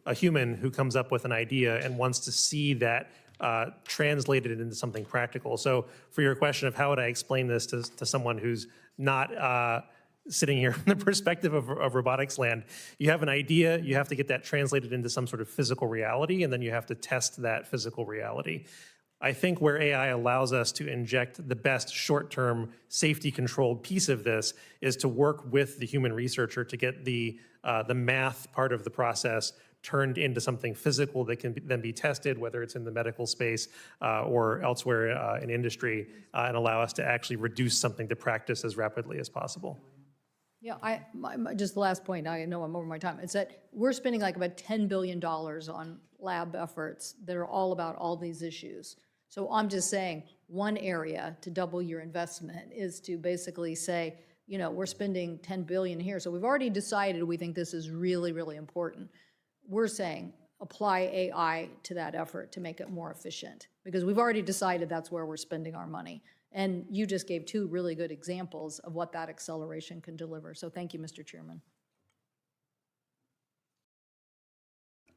a human who comes up with an idea and wants to see that translated into something practical. So for your question of how would I explain this to someone who's not sitting here from the perspective of robotics land, you have an idea, you have to get that translated into some sort of physical reality, and then you have to test that physical reality. I think where AI allows us to inject the best short-term safety-controlled piece of this is to work with the human researcher to get the math part of the process turned into something physical that can then be tested, whether it's in the medical space or elsewhere in industry, and allow us to actually reduce something to practice as rapidly as possible. Yeah, just the last point, I know I'm over my time, it's that we're spending like about $10 billion on lab efforts that are all about all these issues. So I'm just saying one area to double your investment is to basically say, we're spending $10 billion here. So we've already decided we think this is really, really important. We're saying apply AI to that effort to make it more efficient, because we've already decided that's where we're spending our money. And you just gave two really good examples of what that acceleration can deliver. So thank you, Mr. Chairman.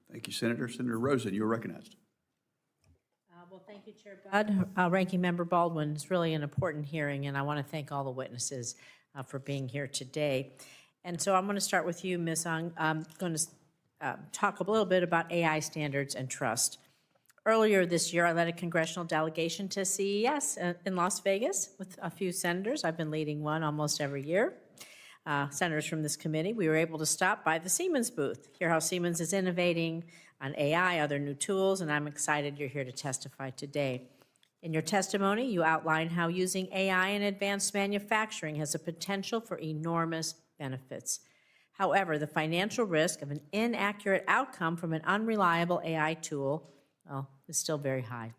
Thank you, Senator. Senator Rosen, you're recognized. Well, thank you, Chair Budd. Ranking Member Baldwin, it's really an important hearing, and I want to thank all the witnesses for being here today. And so I'm going to start with you, Ms. Ung. I'm going to talk a little bit about AI standards and trust. Earlier this year, I led a congressional delegation to CES in Las Vegas with a few senators. I've been leading one almost every year. Senators from this committee, we were able to stop by the Siemens booth, hear how Siemens is innovating on AI, other new tools, and I'm excited you're here to testify today. In your testimony, you outlined how using AI in advanced manufacturing has a potential for enormous benefits. However, the financial risk of an inaccurate outcome from an unreliable AI tool, well, is still very high.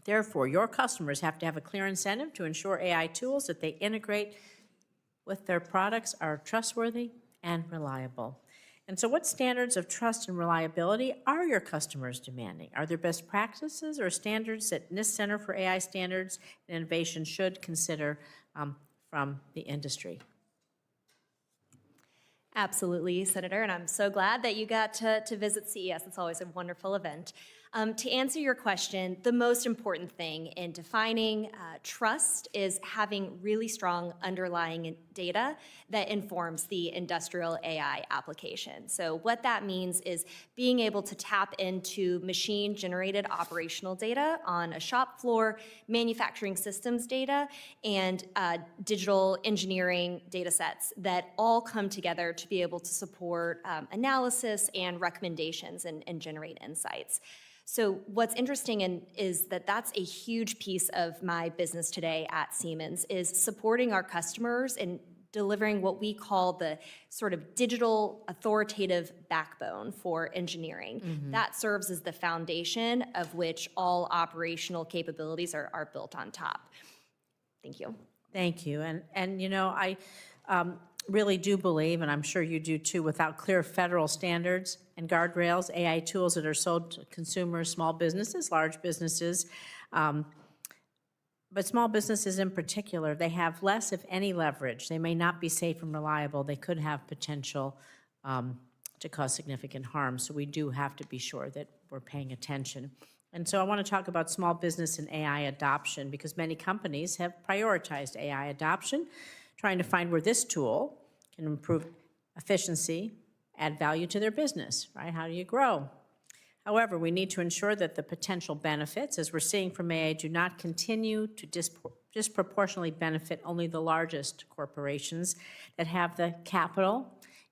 Therefore, your customers have to have a clear incentive to ensure AI tools that they integrate with their products are trustworthy and reliable. And so what standards of trust and reliability are your customers demanding? Are there best practices or standards that NIST Center for AI Standards and Innovation should consider from the industry? Absolutely, Senator, and I'm so glad that you got to visit CES. It's always a wonderful event. To answer your question, the most important thing in defining trust is having really strong underlying data that informs the industrial AI application. So what that means is being able to tap into machine-generated operational data on a shop floor, manufacturing systems data, and digital engineering data sets that all come together to be able to support analysis and recommendations and generate insights. So what's interesting is that that's a huge piece of my business today at Siemens, is supporting our customers and delivering what we call the sort of digital authoritative backbone for engineering. That serves as the foundation of which all operational capabilities are built on top. Thank you. Thank you. And you know, I really do believe, and I'm sure you do too, without clear federal standards and guardrails, AI tools that are sold to consumers, small businesses, large businesses, but small businesses in particular, they have less, if any, leverage. They may not be safe and reliable. They could have potential to cause significant harm. So we do have to be sure that we're paying attention. And so I want to talk about small business and AI adoption, because many companies have prioritized AI adoption, trying to find where this tool can improve efficiency, add value to their business, right? How do you grow? However, we need to ensure that the potential benefits, as we're seeing from AI, do not continue to disproportionately benefit only the largest corporations that have the capital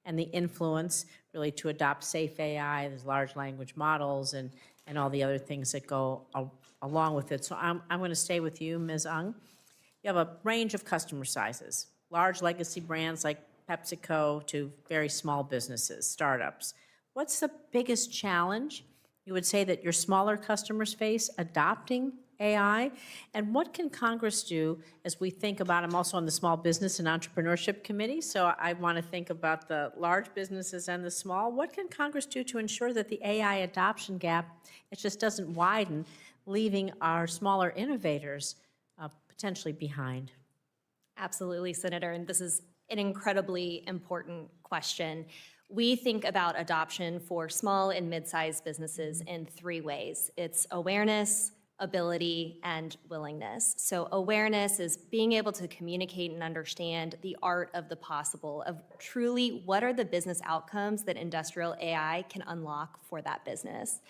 and the influence really to adopt safe AI, there's large language models, and all the other things that go along with it. So I'm going to stay with you, Ms. Ung. You have a range of customer sizes, large legacy brands like PepsiCo to very small businesses, startups. What's the biggest challenge you would say that your smaller customers face adopting AI? And what can Congress do as we think about, I'm also on the Small Business and Entrepreneurship Committee, so I want to think about the large businesses and the small. What can Congress do to ensure that the AI adoption gap, it just doesn't widen, leaving our smaller innovators potentially behind? Absolutely, Senator, and this is an incredibly important question. We think about adoption for small and mid-sized businesses in three ways. It's awareness, ability, and willingness. So awareness is being able to communicate and understand the art of the possible, of truly what are the business outcomes that industrial AI can unlock for that business.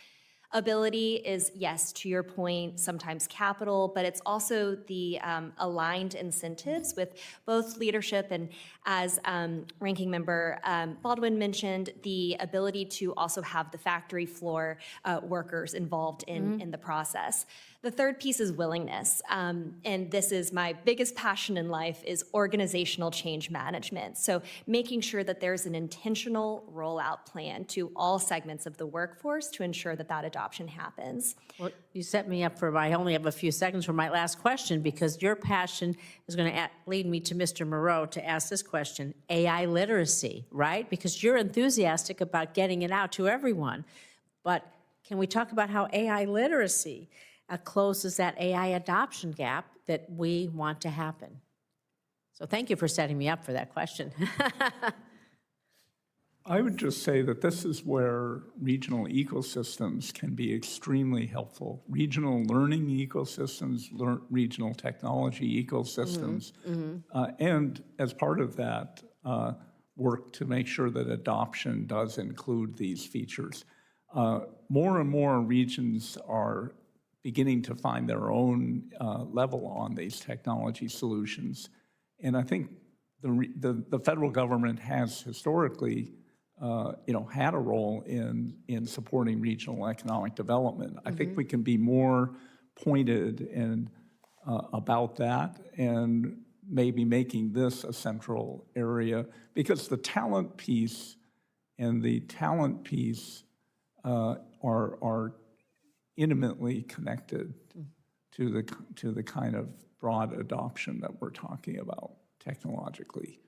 Ability is, yes, to your point, sometimes capital, but it's also the aligned incentives with both leadership and, as Ranking Member Baldwin mentioned, the ability to also have the factory floor workers involved in the process. The third piece is willingness, and this is my biggest passion in life, is organizational change management. So making sure that there's an intentional rollout plan to all segments of the workforce to ensure that that adoption happens. Well, you set me up for, I only have a few seconds for my last question, because your passion is going to lead me to Mr. Moreau to ask this question, AI literacy, right? Because you're enthusiastic about getting it out to everyone. But can we talk about how AI literacy closes that AI adoption gap that we want to happen? So thank you for setting me up for that question. I would just say that this is where regional ecosystems can be extremely helpful. Regional learning ecosystems, regional technology ecosystems, and as part of that, work to make sure that adoption does include these features. More and more regions are beginning to find their own level on these technology solutions. And I think the federal government has historically had a role in supporting regional economic development. I think we can be more pointed and about that, and maybe making this a central area, because the talent piece and the talent piece are intimately connected to the kind of broad adoption that we're talking about technologically.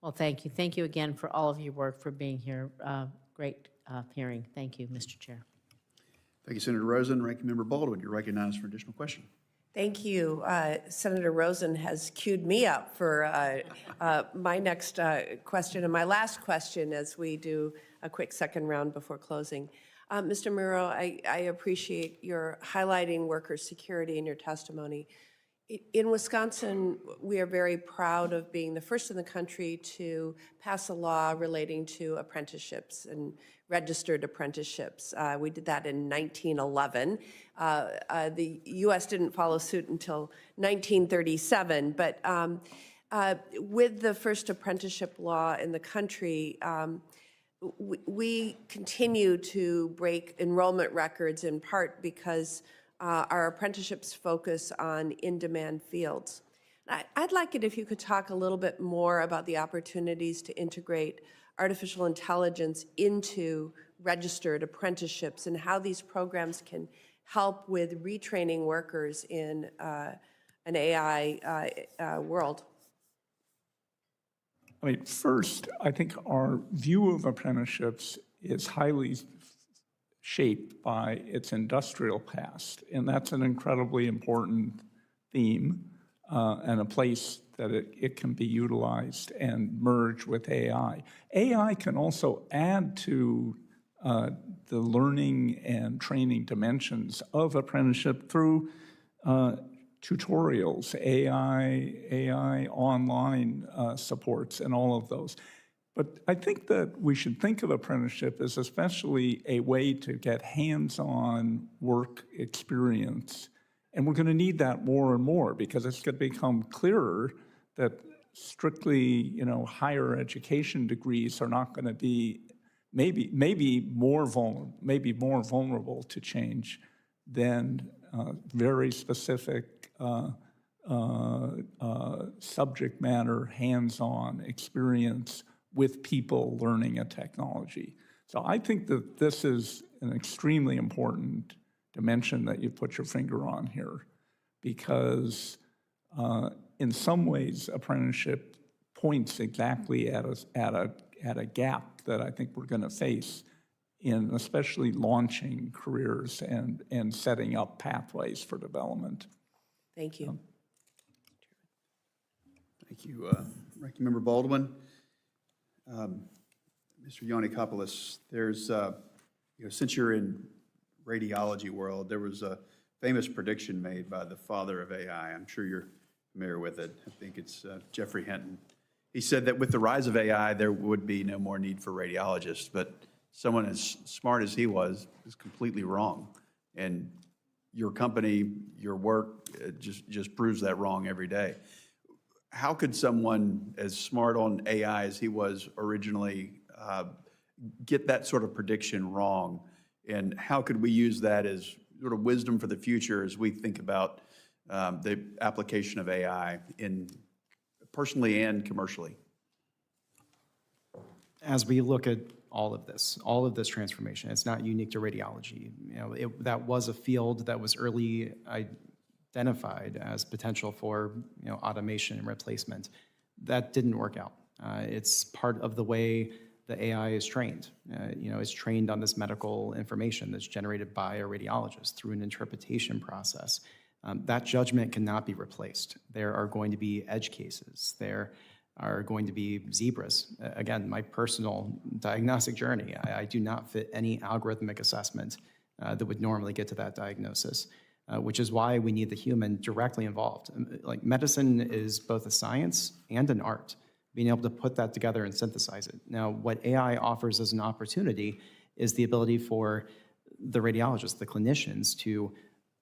Well, thank you. Thank you again for all of your work, for being here. Great hearing. Thank you, Mr. Chair. Thank you, Senator Rosen. Ranking Member Baldwin, you're recognized for additional question. Thank you. Senator Rosen has queued me up for my next question and my last question as we do a quick second round before closing. Mr. Moreau, I appreciate your highlighting worker security in your testimony. In Wisconsin, we are very proud of being the first in the country to pass a law relating to apprenticeships and registered apprenticeships. We did that in 1911. The U.S. didn't follow suit until 1937, but with the first apprenticeship law in the country, we continue to break enrollment records in part because our apprenticeships focus on in-demand fields. I'd like it if you could talk a little bit more about the opportunities to integrate artificial intelligence into registered apprenticeships and how these programs can help with retraining workers in an AI world. I mean, first, I think our view of apprenticeships is highly shaped by its industrial past, and that's an incredibly important theme and a place that it can be utilized and merge with AI. AI can also add to the learning and training dimensions of apprenticeship through tutorials, AI online supports, and all of those. But I think that we should think of apprenticeship as especially a way to get hands-on work experience. And we're going to need that more and more because it's going to become clearer that strictly, higher education degrees are not going to be maybe more vulnerable to change than very specific subject matter, hands-on experience with people learning a technology. So I think that this is an extremely important dimension that you put your finger on here, because in some ways apprenticeship points exactly at a gap that I think we're going to face in especially launching careers and setting up pathways for development. Thank you. Thank you, Ranking Member Baldwin. Mr. Yannikopoulos, there's, since you're in radiology world, there was a famous prediction made by the father of AI. I'm sure you're familiar with it. I think it's Jeffrey Hinton. He said that with the rise of AI, there would be no more need for radiologists, but someone as smart as he was completely wrong. And your company, your work just proves that wrong every day. How could someone as smart on AI as he was originally get that sort of prediction wrong? And how could we use that as sort of wisdom for the future as we think about the application of AI in personally and commercially? As we look at all of this transformation, it's not unique to radiology. That was a field that was early identified as potential for automation and replacement. That didn't work out. It's part of the way the AI is trained. It's trained on this medical information that's generated by a radiologist through an interpretation process. That judgment cannot be replaced. There are going to be edge cases. There are going to be zebras. Again, my personal diagnostic journey, I do not fit any algorithmic assessment that would normally get to that diagnosis, which is why we need the human directly involved. Like, medicine is both a science and an art, being able to put that together and synthesize it. Now, what AI offers as an opportunity is the ability for the radiologists, the clinicians, to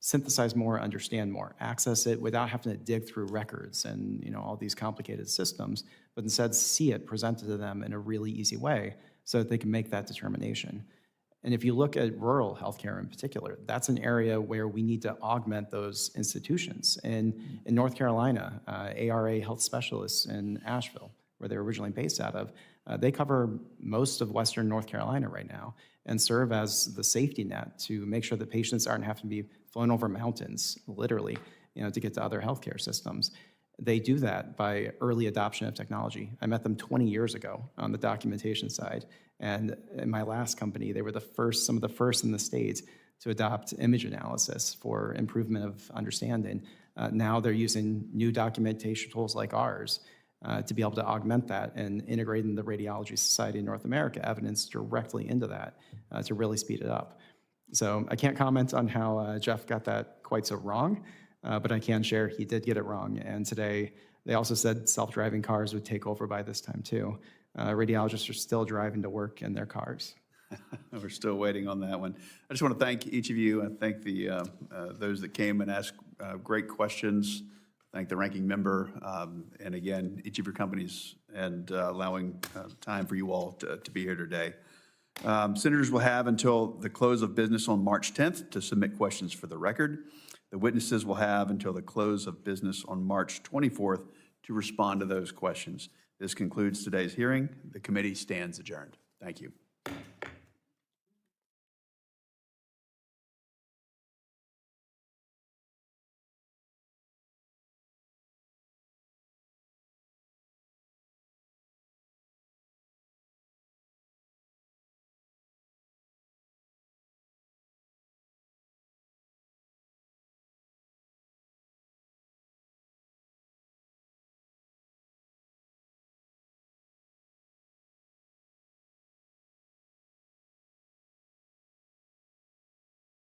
synthesize more, understand more, access it without having to dig through records and all these complicated systems, but instead see it presented to them in a really easy way so that they can make that determination. And if you look at rural healthcare in particular, that's an area where we need to augment those institutions. And in North Carolina, ARA Health Specialists in Asheville, where they're originally based out of, they cover most of Western North Carolina right now and serve as the safety net to make sure that patients aren't having to be flown over mountains, literally, to get to other healthcare systems. They do that by early adoption of technology. I met them 20 years ago on the documentation side. And in my last company, they were some of the first in the States to adopt image analysis for improvement of understanding. Now they're using new documentation tools like ours to be able to augment that and integrating the Radiology Society of North America evidence directly into that to really speed it up. So I can't comment on how Jeff got that quite so wrong, but I can share he did get it wrong. And today, they also said self-driving cars would take over by this time too. Radiologists are still driving to work in their cars. We're still waiting on that one. I just want to thank each of you and thank those that came and asked great questions. Thank the ranking member, and again, each of your companies, and allowing time for you all to be here today. Senators will have until the close of business on March 10th to submit questions for the record. The witnesses will have until the close of business on March 24th to respond to those questions. This concludes today's hearing. The committee stands adjourned. Thank you.